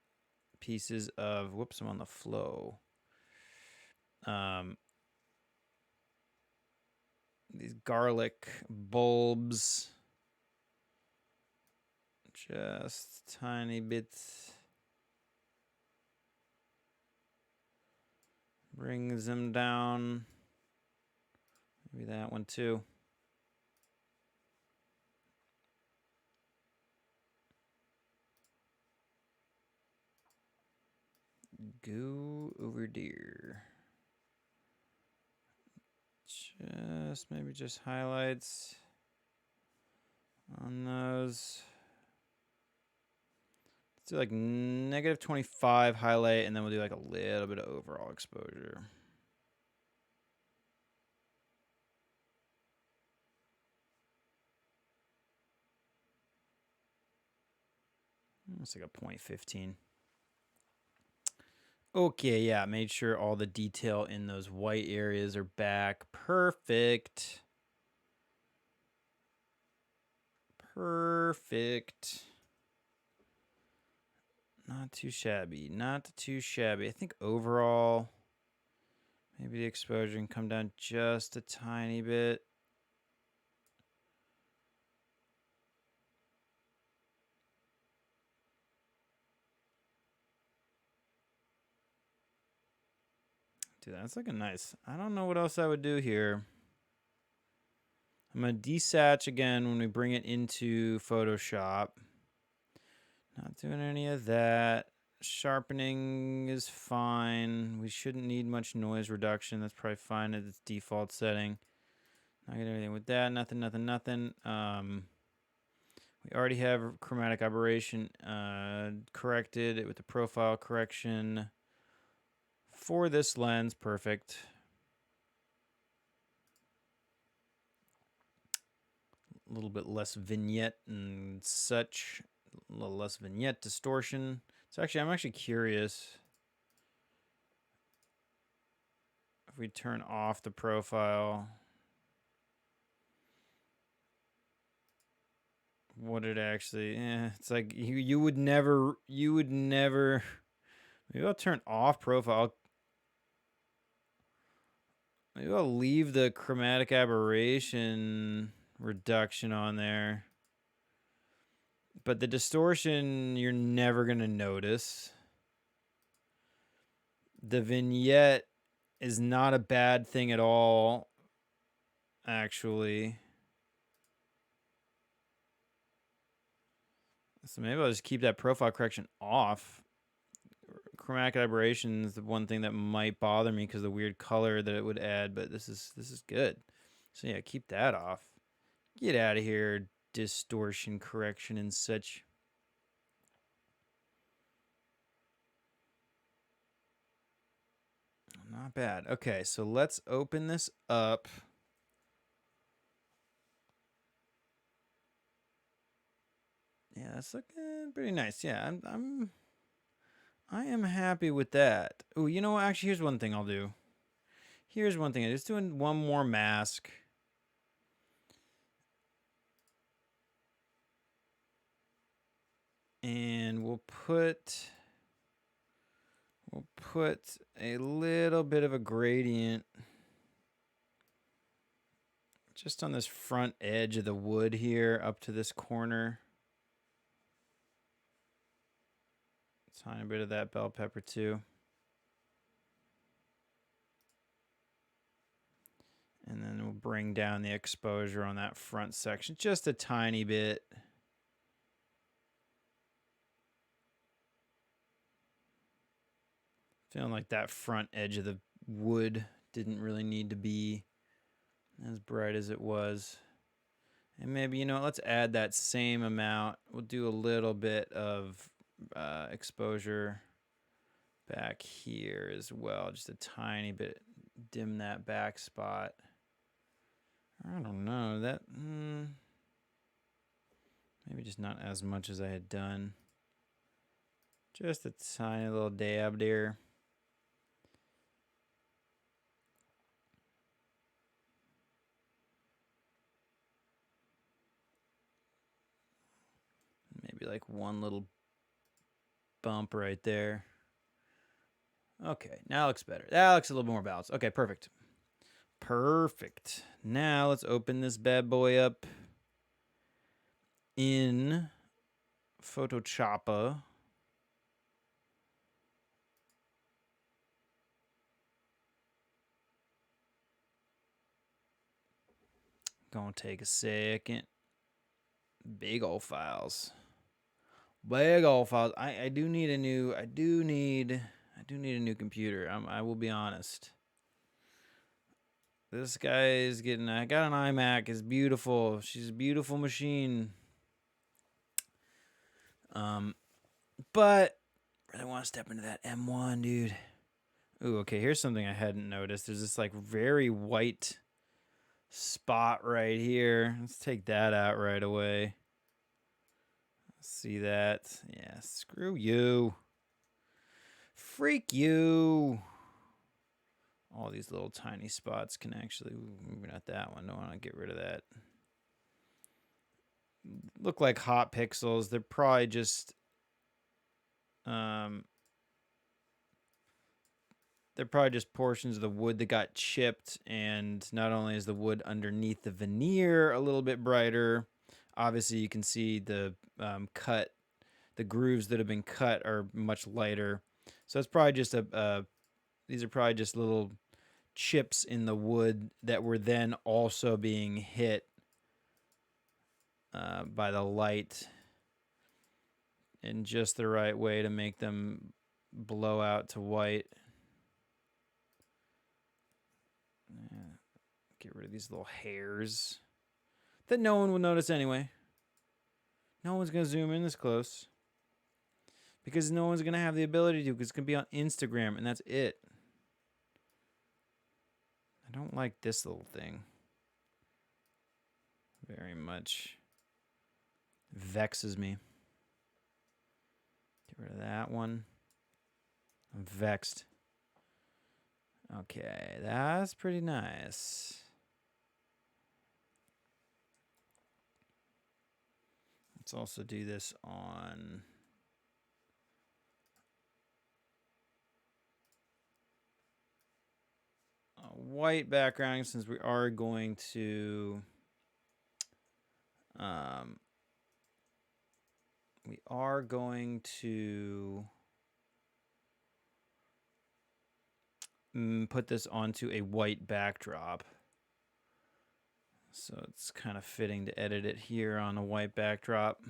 pieces of. Whoops. I'm on the flow. These garlic bulbs. Just tiny bits. Brings them down. Maybe that one too. Go over there. Maybe just highlights on those. Let's do like -25 highlight, and then we'll do like a little bit of overall exposure. It's like a 0.15. Okay, yeah, made sure all the detail in those white areas are back. Perfect. Perfect. Not too shabby. Not too shabby. I think overall, maybe the exposure can come down just a tiny bit. Dude, that's looking nice. I don't know what else I would do here. I'm going to desatch again when we bring it into Photoshop. Not doing any of that. Sharpening is fine. We shouldn't need much noise reduction. That's probably fine at its default setting. Not getting anything with that. Nothing. We already have chromatic aberration corrected with the profile correction for this lens. Perfect. A little bit less vignette and such. A little less vignette distortion. So I'm actually curious if we turn off the profile, what it actually, it's like you would never, maybe I'll turn off profile. Maybe I'll leave the chromatic aberration reduction on there. But the distortion, you're never going to notice. The vignette is not a bad thing at all, actually. So maybe I'll just keep that profile correction off. Chromatic aberration is the one thing that might bother me because of the weird color that it would add, but this is good. So yeah, keep that off. Get out of here, distortion correction and such. Not bad. Okay, so let's open this up. Yeah, that's looking pretty nice. Yeah, I am happy with that. Oh, you know what? Actually, here's one thing I'll do. Here's one thing. I'm just doing one more mask. And we'll put a little bit of a gradient just on this front edge of the wood here up to this corner. Tiny bit of that bell pepper too. And then we'll bring down the exposure on that front section just a tiny bit. Feeling like that front edge of the wood didn't really need to be as bright as it was. And maybe, you know, let's add that same amount. We'll do a little bit of exposure back here as well. Just a tiny bit. Dim that back spot. I don't know. That maybe just not as much as I had done. Just a tiny little dab there. Maybe like one little bump right there. Okay, now it looks better. That looks a little more balanced. Okay, perfect. Perfect. Now let's open this bad boy up in Photoshop. Gonna take a second. Big old files. Big old files. I do need a new computer. I will be honest. This guy is getting. I got an iMac. It's beautiful. She's a beautiful machine. But I really want to step into that M1, dude. Ooh, okay. Here's something I hadn't noticed. There's this like very white spot right here. Let's take that out right away. See that? Yeah. Screw you. Freak you. All these little tiny spots can actually, maybe not that one. Don't want to get rid of that. Look like hot pixels. They're probably just, portions of the wood that got chipped. And not only is the wood underneath the veneer a little bit brighter, obviously you can see the cut, the grooves that have been cut are much lighter. So it's probably just these are probably just little chips in the wood that were then also being hit by the light in just the right way to make them blow out to white. Get rid of these little hairs that no one will notice anyway. No one's going to zoom in this close because no one's going to have the ability to, because it's going to be on Instagram and that's it. I don't like this little thing very much. Vexes me. Get rid of that one. I'm vexed. Okay, that's pretty nice. Let's also do this on a white background since we are going to put this onto a white backdrop. So it's kind of fitting to edit it here on a white backdrop.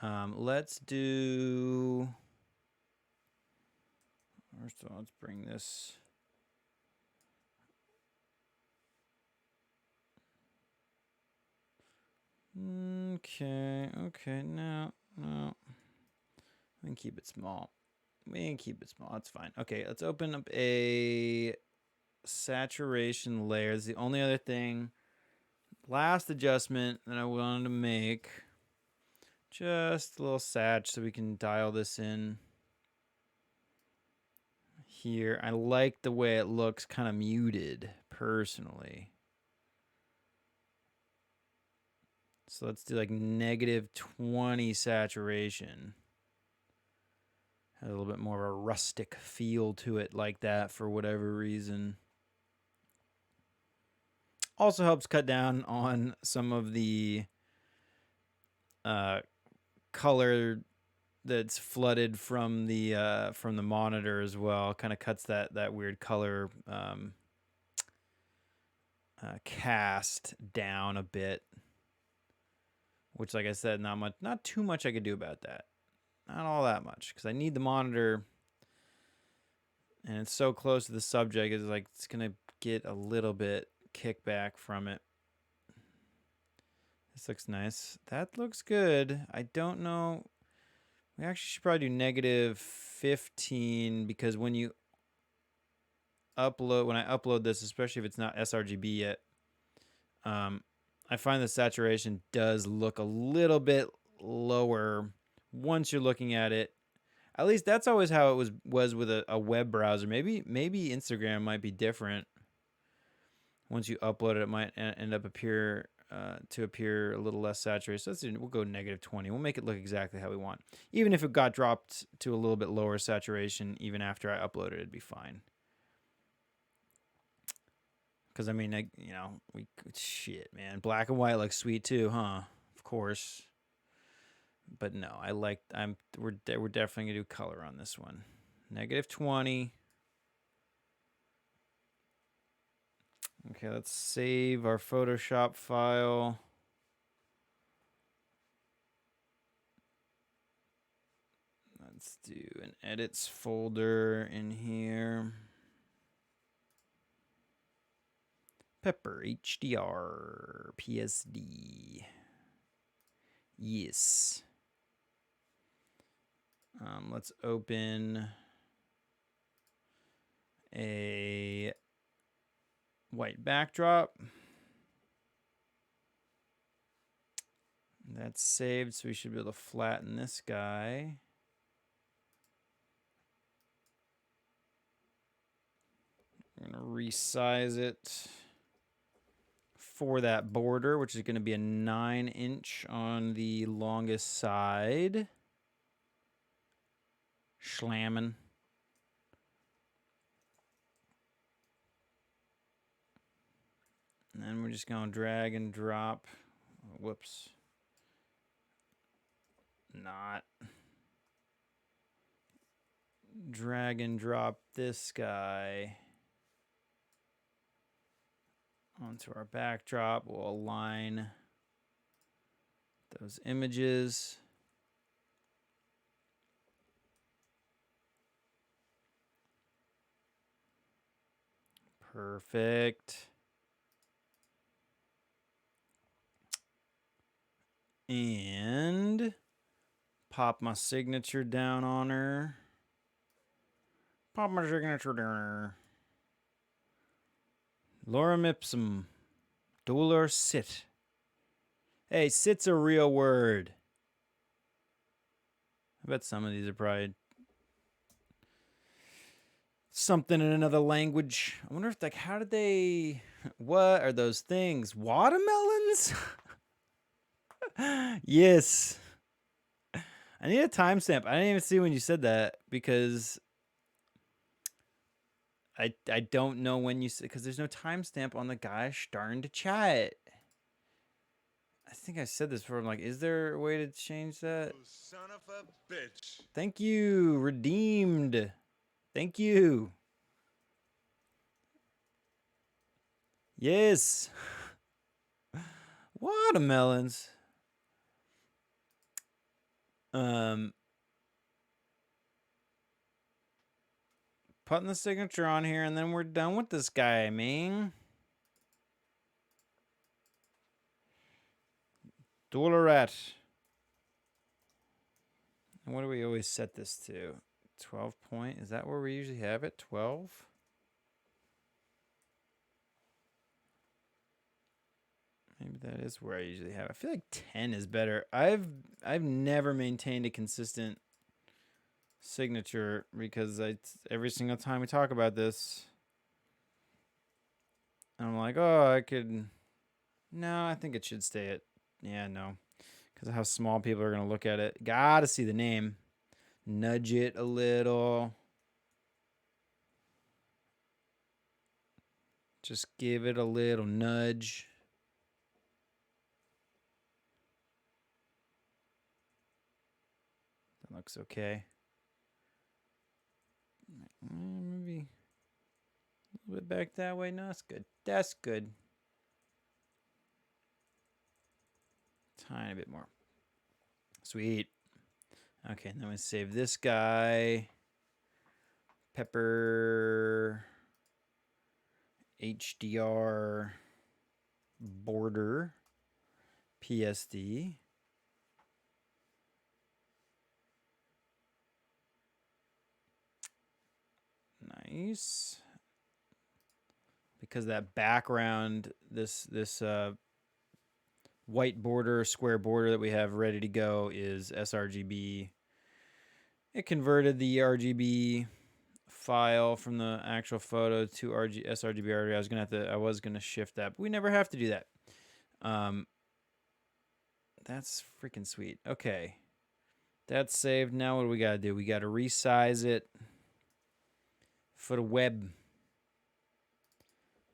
Let's do, first of all, let's bring this. Okay, no. We can keep it small. That's fine. Okay, let's open up a saturation layer. It's the only other thing. Last adjustment that I wanted to make. Just a little sat so we can dial this in here. I like the way it looks kind of muted, personally. So let's do like -20 saturation. Has a little bit more of a rustic feel to it like that for whatever reason. Also helps cut down on some of the color that's flooded from the monitor as well. Kind of cuts that weird color cast down a bit. Which, like I said, not too much I could do about that. Not all that much, because I need the monitor, and it's so close to the subject. It's like it's gonna get a little bit kickback from it. This looks nice. That looks good. I don't know. We actually should probably do -15, because when I upload this, especially if it's not sRGB yet, I find the saturation does look a little bit lower once you're looking at it. At least that's always how it was with a web browser. Maybe Instagram might be different. Once you upload it, it might end up appear a little less saturated. So we'll go -20. We'll make it look exactly how we want. Even if it got dropped to a little bit lower saturation, even after I uploaded it, it'd be fine. Because I mean, shit, man, black and white looks sweet too, huh? Of course. But no, we're definitely gonna do color on this one. -20. Okay, let's save our Photoshop file. Let's do an edits folder in here. Pepper HDR PSD. Yes. Let's open a white backdrop. That's saved, so we should be able to flatten this guy. I'm going to resize it for that border, which is going to be a 9-inch on the longest side. Slamming. And then we're just going to drag and drop. Whoops. Not. Drag and drop this guy onto our backdrop. We'll align those images. Perfect. And pop my signature down on her. Pop my signature down on her. Lorem ipsum. Dolor sit. Hey, sit's a real word. I bet some of these are probably something in another language. I wonder if, like, how did they... What are those things? Watermelons? Yes. I need a timestamp. I didn't even see when you said that, because I don't know when you said, because there's no timestamp on the guy starting to chat. I think I said this before. I'm like, is there a way to change that? Oh, son of a bitch. Thank you. Redeemed. Thank you. Yes. Watermelons. Putting the signature on here, and then we're done with this guy, man. Doloret. And what do we always set this to? 12 point? Is that where we usually have it? 12? Maybe that is where I usually have it. I feel like 10 is better. I've never maintained a consistent signature, because every single time we talk about this, I'm like, oh, I could... No, I think it should stay at... Yeah, no. Because of how small people are going to look at it. Gotta see the name. Nudge it a little. Just give it a little nudge. That looks okay. Maybe a little bit back that way. No, that's good. That's good. Tiny bit more. Sweet. Okay, and then we save this guy. Pepper. HDR. Border. PSD. Nice. Because that background, this white border, square border that we have ready to go is sRGB. It converted the RGB file from the actual photo to sRGB already. I was gonna shift that, but we never have to do that. That's freaking sweet. Okay, that's saved. Now what do we gotta do? We gotta resize it for the web.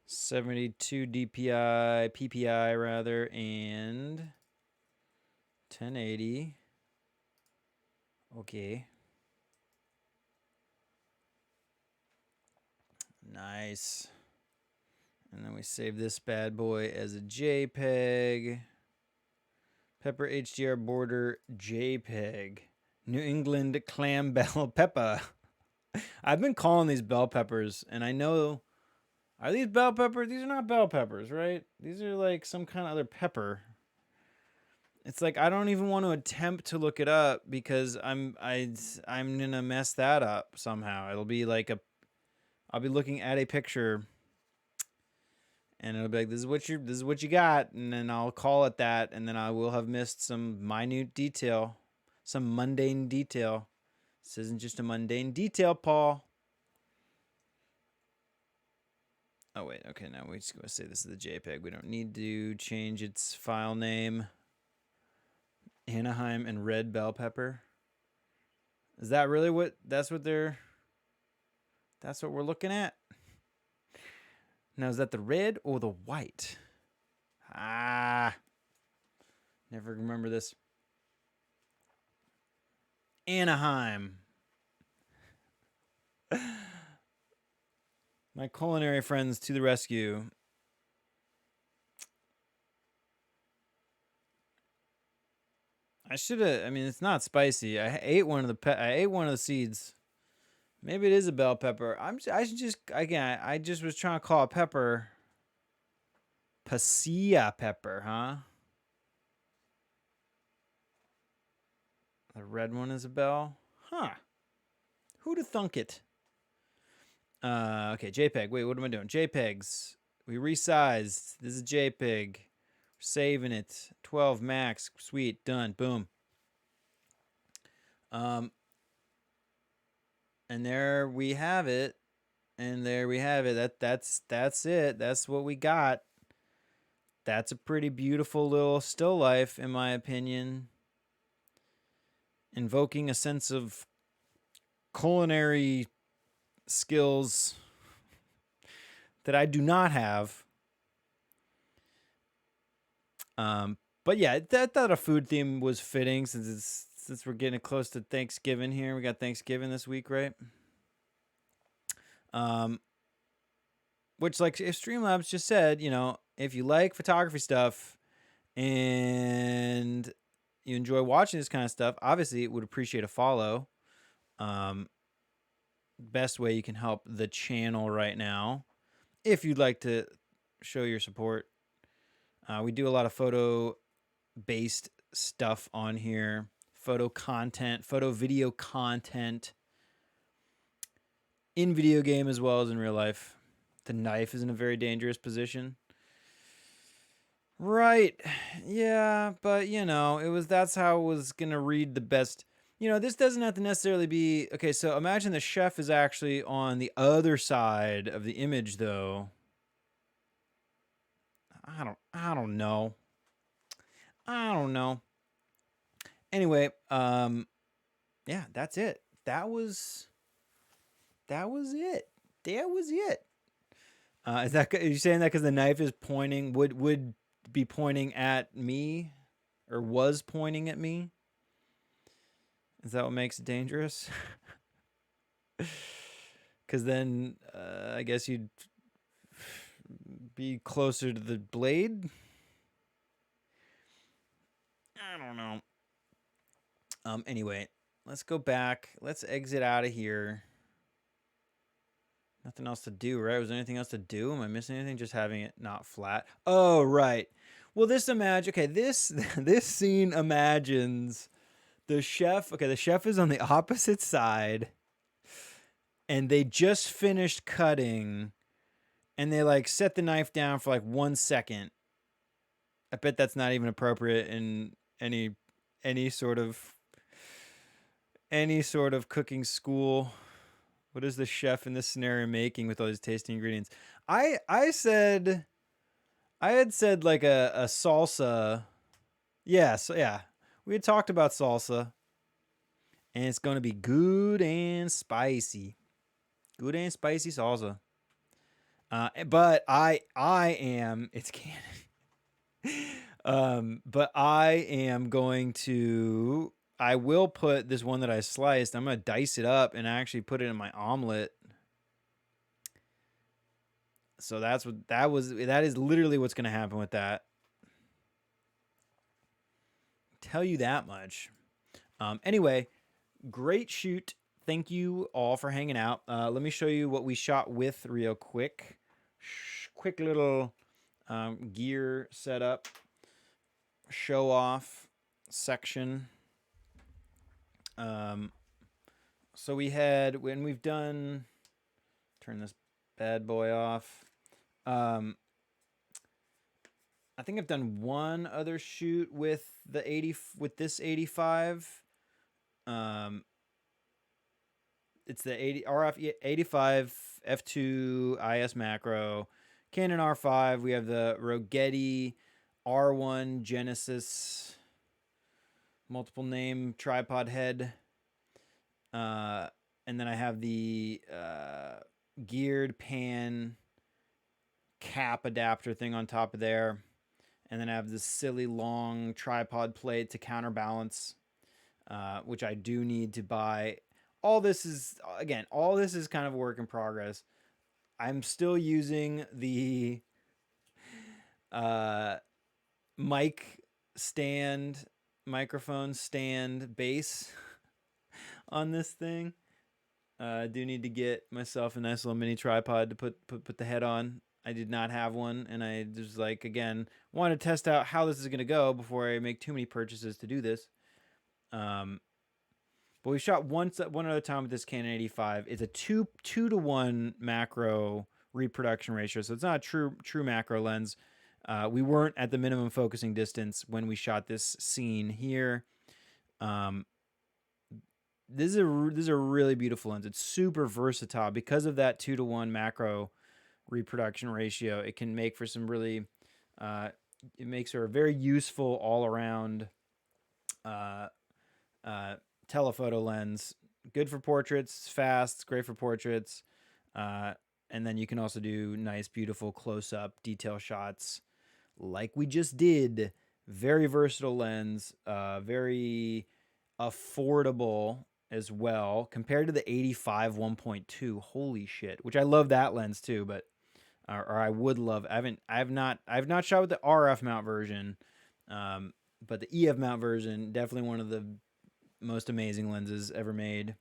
72 DPI, PPI rather, and 1080. Okay. Nice. And then we save this bad boy as a JPEG. Pepper HDR border JPEG. New England clam bell pepper. I've been calling these bell peppers, and I know, are these bell peppers? These are not bell peppers, right? These are like some kind of other pepper. It's like I don't even want to attempt to look it up because I'm gonna mess that up somehow. It'll be like I'll be looking at a picture, and it'll be like, this is what you got, and then I'll call it that, and then I will have missed some minute detail, some mundane detail. This isn't just a mundane detail, Paul. Oh wait, okay, now we're just gonna say this is the JPEG. We don't need to change its file name. Anaheim and red bell pepper. Is that really that's what we're looking at? Now, is that the red or the white? Never remember this. Anaheim. My culinary friends to the rescue. I should have. I mean, it's not spicy. I ate one of the seeds. Maybe it is a bell pepper. I just was trying to call it pepper. Pasilla pepper, huh? The red one is a bell? Huh. Who'd have thunk it? Okay, JPEG. Wait, what am I doing? JPEGs. We resized. This is JPEG. Saving it. 12 max. Sweet. Done. Boom. And there we have it. And there we have it. That's it. That's what we got. That's a pretty beautiful little still life, in my opinion. Invoking a sense of culinary skills that I do not have. But yeah, I thought a food theme was fitting since we're getting close to Thanksgiving here. We got Thanksgiving this week, right? Which, like, if Streamlabs just said, if you like photography stuff and you enjoy watching this kind of stuff, obviously it would appreciate a follow. Best way you can help the channel right now, if you'd like to show your support. We do a lot of photo-based stuff on here. Photo content, photo video content. In video game as well as in real life. The knife is in a very dangerous position. Right. Yeah, but that's how it was going to read the best. This doesn't have to necessarily be okay. So imagine the chef is actually on the other side of the image, though. I don't know. Anyway, yeah, that's it. That was it. Are you saying that because the knife is pointing would be pointing at me, or was pointing at me? Is that what makes it dangerous? Because then I guess you'd be closer to the blade. I don't know. Anyway, let's go back. Let's exit out of here. Nothing else to do, right? Was there anything else to do? Am I missing anything? Just having it not flat. Oh, right. Well, this scene imagines the chef. Okay, the chef is on the opposite side, and they just finished cutting, and they like set the knife down for like 1 second. I bet that's not even appropriate in any sort of cooking school. What is the chef in this scenario making with all these tasty ingredients? I said I had said like a salsa. Yeah, so yeah. We had talked about salsa, and it's gonna be good and spicy. Good and spicy salsa. But I am it's canon. But I am going to I will put this one that I sliced. I'm gonna dice it up and actually put it in my omelet. So that is literally what's gonna happen with that. Tell you that much. Anyway, great shoot. Thank you all for hanging out. Let me show you what we shot with real quick. Quick little gear setup, show off section. So we had when we've done. Turn this bad boy off. I think I've done one other shoot with this 85. It's the 80 RF 85 f2 IS macro, Canon R5. We have the Rogetti R1 Genesis multiple name tripod head, and then I have the geared pan cap adapter thing on top of there. And then I have this silly long tripod plate to counterbalance, which I do need to buy. All this is kind of a work in progress. I'm still using the microphone stand base on this thing. I do need to get myself a nice little mini tripod to put the head on. I did not have one, and I just want to test out how this is going to go before I make too many purchases to do this. But we shot one other time with this Canon 85. It's a 2:1 macro reproduction ratio, so it's not a true macro lens. We weren't at the minimum focusing distance when we shot this scene here. This is a really beautiful lens. It's super versatile because of that 2:1 macro reproduction ratio. It can make for some really it makes her a very useful all around telephoto lens. Good for portraits, fast, it's great for portraits, and then you can also do nice beautiful close-up detail shots like we just did. Very versatile lens, very affordable as well compared to the 85 1.2. Holy shit, which I love that lens too, but or I would love. I've not shot with the RF mount version, but the EF mount version, definitely one of the most amazing lenses ever made.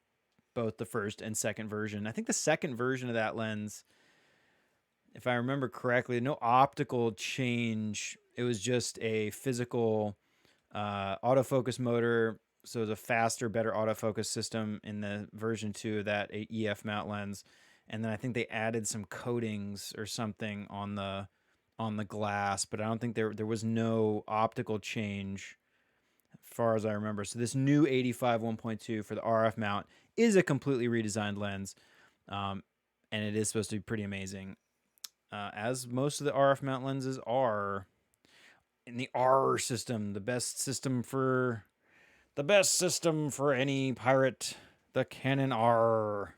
Both the first and second version. I think the second version of that lens, if I remember correctly, no optical change. It was just a physical autofocus motor. So it was a faster, better autofocus system in the version 2 of that EF mount lens. And then I think they added some coatings or something on the glass, but I don't think there was no optical change as far as I remember. So this new 85 1.2 for the RF mount is a completely redesigned lens, and it is supposed to be pretty amazing, as most of the RF mount lenses are in the R system, the best system for any pirate, the Canon R.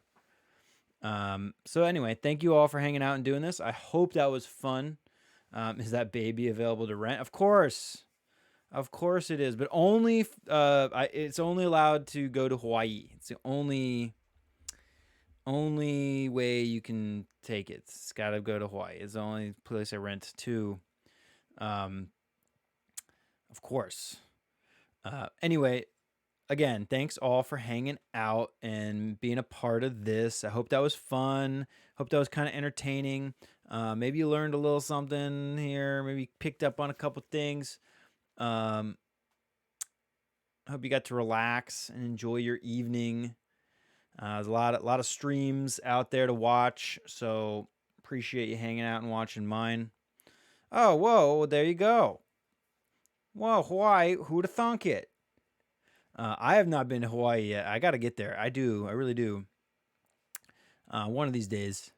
So anyway, thank you all for hanging out and doing this. I hope that was fun. Is that baby available to rent? Of course. Of course it is, but only it's only allowed to go to Hawaii. It's the only way you can take it. It's got to go to Hawaii. It's the only place I rent to. Um, of course. Anyway, again, thanks all for hanging out and being a part of this. I hope that was fun. Hope that was kind of entertaining. Maybe you learned a little something here. Maybe picked up on a couple things. Um, I hope you got to relax and enjoy your evening. There's a lot of streams out there to watch, so appreciate you hanging out and watching mine. Oh, whoa, there you go. Whoa, Hawaii, who'da thunk it? I have not been to Hawaii yet. I gotta get there. I do. I really do. One of these days.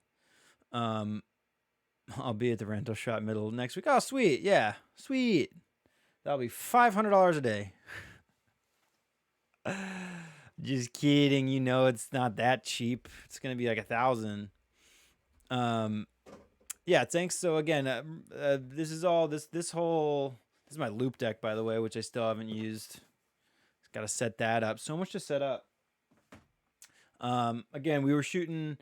I'll be at the rental shop middle of next week. Oh, sweet. Yeah, sweet. That'll be $500 a day. Just kidding. You know it's not that cheap. It's gonna be like $1,000. Yeah. Thanks. So again, this is all this whole. This is my loop deck, by the way, which I still haven't used. Got to set that up. So much to set up. Again, we were shooting.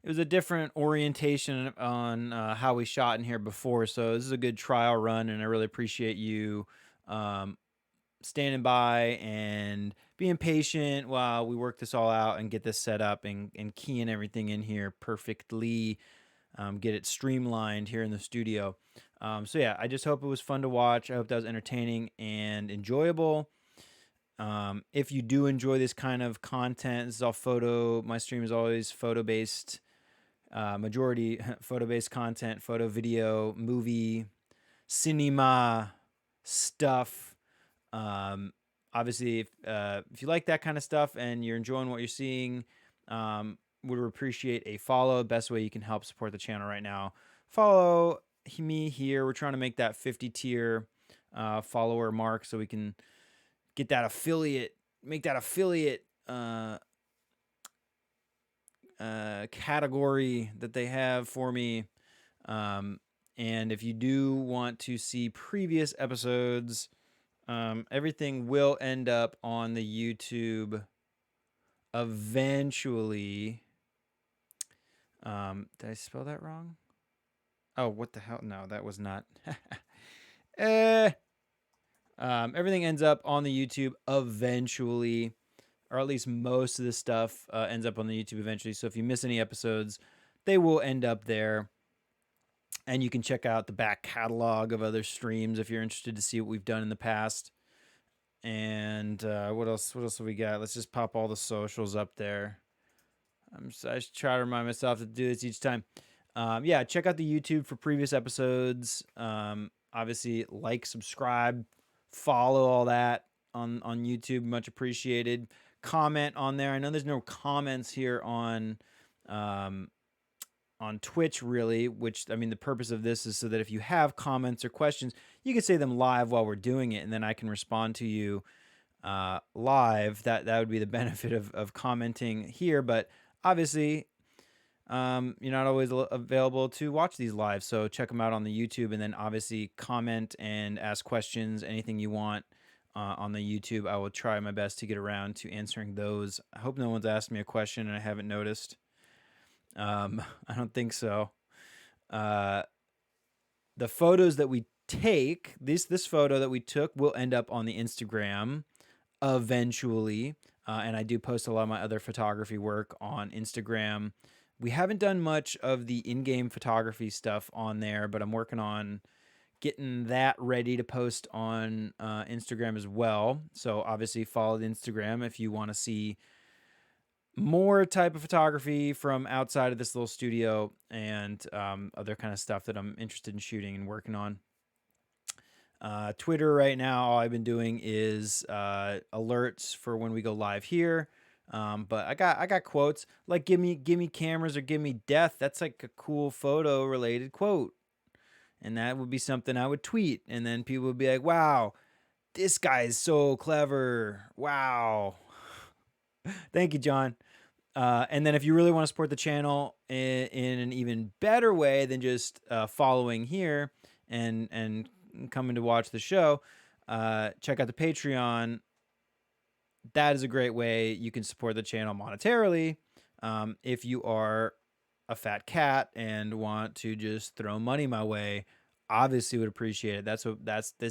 It was a different orientation on how we shot in here before, so this is a good trial run, and I really appreciate you standing by and being patient while we work this all out and get this set up and keying everything in here perfectly, get it streamlined here in the studio. So yeah, I just hope it was fun to watch. I hope that was entertaining and enjoyable. If you do enjoy this kind of content, this is all photo. My stream is always photo-based, majority photo-based content, photo, video, movie, cinema stuff. Obviously, if you like that kind of stuff and you're enjoying what you're seeing, would appreciate a follow. Best way you can help support the channel right now. Follow me here. We're trying to make that 50 tier follower mark so we can get that affiliate, make that affiliate category that they have for me. And if you do want to see previous episodes, everything will end up on the YouTube eventually. Did I spell that wrong? Oh, what the hell? No, that was not. Everything ends up on the YouTube eventually, or at least most of the stuff ends up on the YouTube eventually. So if you miss any episodes, they will end up there. And you can check out the back catalog of other streams if you're interested to see what we've done in the past. And what else? What else have we got? Let's just pop all the socials up there. I just try to remind myself to do this each time. Yeah, check out the YouTube for previous episodes. Obviously, like, subscribe, follow all that on YouTube. Much appreciated. Comment on there. I know there's no comments here on Twitch, really, which, I mean, the purpose of this is so that if you have comments or questions, you can say them live while we're doing it, and then I can respond to you live. That would be the benefit of commenting here, but obviously you're not always available to watch these live, so check them out on the YouTube, and then obviously comment and ask questions, anything you want on the YouTube. I will try my best to get around to answering those. I hope no one's asked me a question and I haven't noticed. I don't think so. The photos that we take, this photo that we took will end up on the Instagram eventually. And I do post a lot of my other photography work on Instagram. We haven't done much of the in-game photography stuff on there, but I'm working on getting that ready to post on Instagram as well. So obviously follow the Instagram if you want to see more type of photography from outside of this little studio and other kind of stuff that I'm interested in shooting and working on. Twitter right now, all I've been doing is alerts for when we go live here. But I got quotes like give me cameras or give me death. That's like a cool photo related quote. And that would be something I would tweet. And then people would be like, wow, this guy is so clever. Wow. Thank you, John. And then if you really want to support the channel in an even better way than just following here and coming to watch the show, check out the Patreon. That is a great way you can support the channel monetarily. If you are a fat cat and want to just throw money my way, obviously would appreciate it. This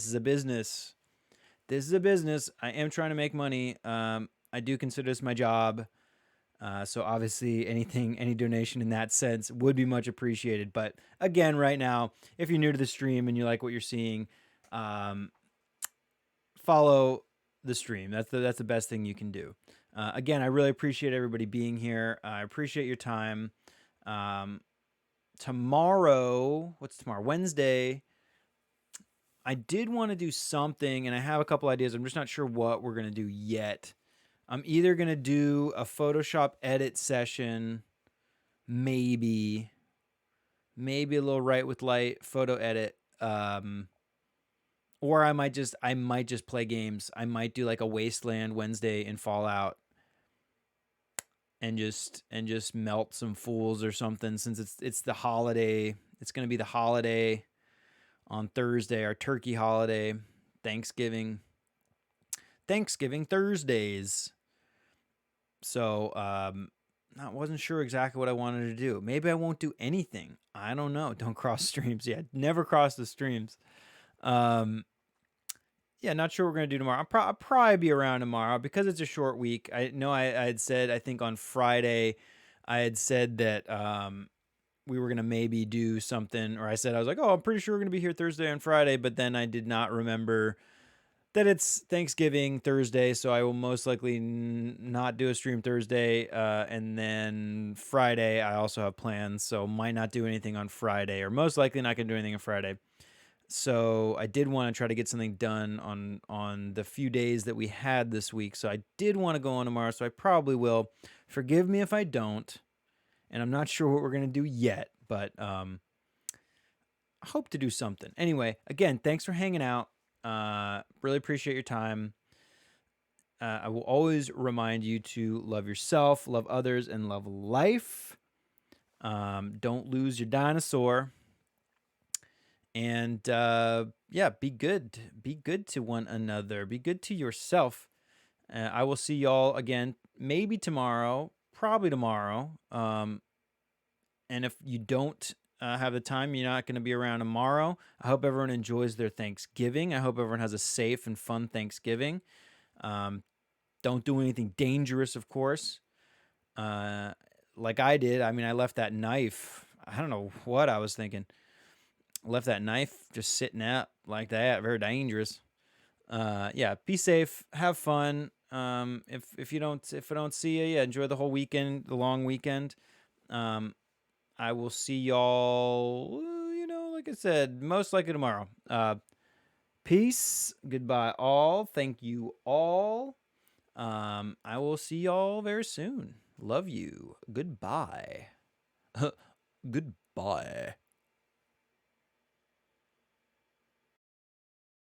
is a business. This is a business. I am trying to make money. I do consider this my job. So obviously any donation in that sense would be much appreciated. But again, right now, if you're new to the stream and you like what you're seeing, follow the stream. That's the best thing you can do. Again, I really appreciate everybody being here. I appreciate your time. Tomorrow, what's tomorrow? Wednesday. I did want to do something, and I have a couple ideas. I'm just not sure what we're gonna do yet. I'm either gonna do a Photoshop edit session, maybe a little right with light photo edit, or I might just play games. I might do like a Wasteland Wednesday in Fallout, and just melt some fools or something. Since it's the holiday, it's gonna be the holiday on Thursday, our turkey holiday, Thanksgiving Thursdays. So I wasn't sure exactly what I wanted to do. Maybe I won't do anything. I don't know. Don't cross streams yet. Never cross the streams. Yeah, not sure what we're gonna do tomorrow. I'll probably be around tomorrow because it's a short week. I know I had said, I think on Friday, I had said that we were gonna maybe do something, or I was like, oh, I'm pretty sure we're gonna be here Thursday and Friday, but then I did not remember that it's Thanksgiving Thursday, so I will most likely not do a stream Thursday, and then Friday I also have plans, so might not do anything on Friday, or most likely not gonna do anything on Friday. So I did want to try to get something done on the few days that we had this week. So I did want to go on tomorrow, so I probably will. Forgive me if I don't, and I'm not sure what we're gonna do yet, but I hope to do something. Anyway, again, thanks for hanging out. Really appreciate your time. I will always remind you to love yourself, love others, and love life. Don't lose your dinosaur. And yeah, be good. Be good to one another. Be good to yourself. I will see y'all again, maybe tomorrow, probably tomorrow. And if you don't have the time, you're not going to be around tomorrow. I hope everyone enjoys their Thanksgiving. I hope everyone has a safe and fun Thanksgiving. Don't do anything dangerous, of course. Like I did. I mean, I left that knife. I don't know what I was thinking. Left that knife just sitting out like that. Very dangerous. Yeah, be safe. Have fun. If I don't see you, yeah, enjoy the whole weekend, the long weekend. I will see y'all, like I said, most likely tomorrow. Peace. Goodbye, all. Thank you all. I will see y'all very soon. Love you. Goodbye. Goodbye.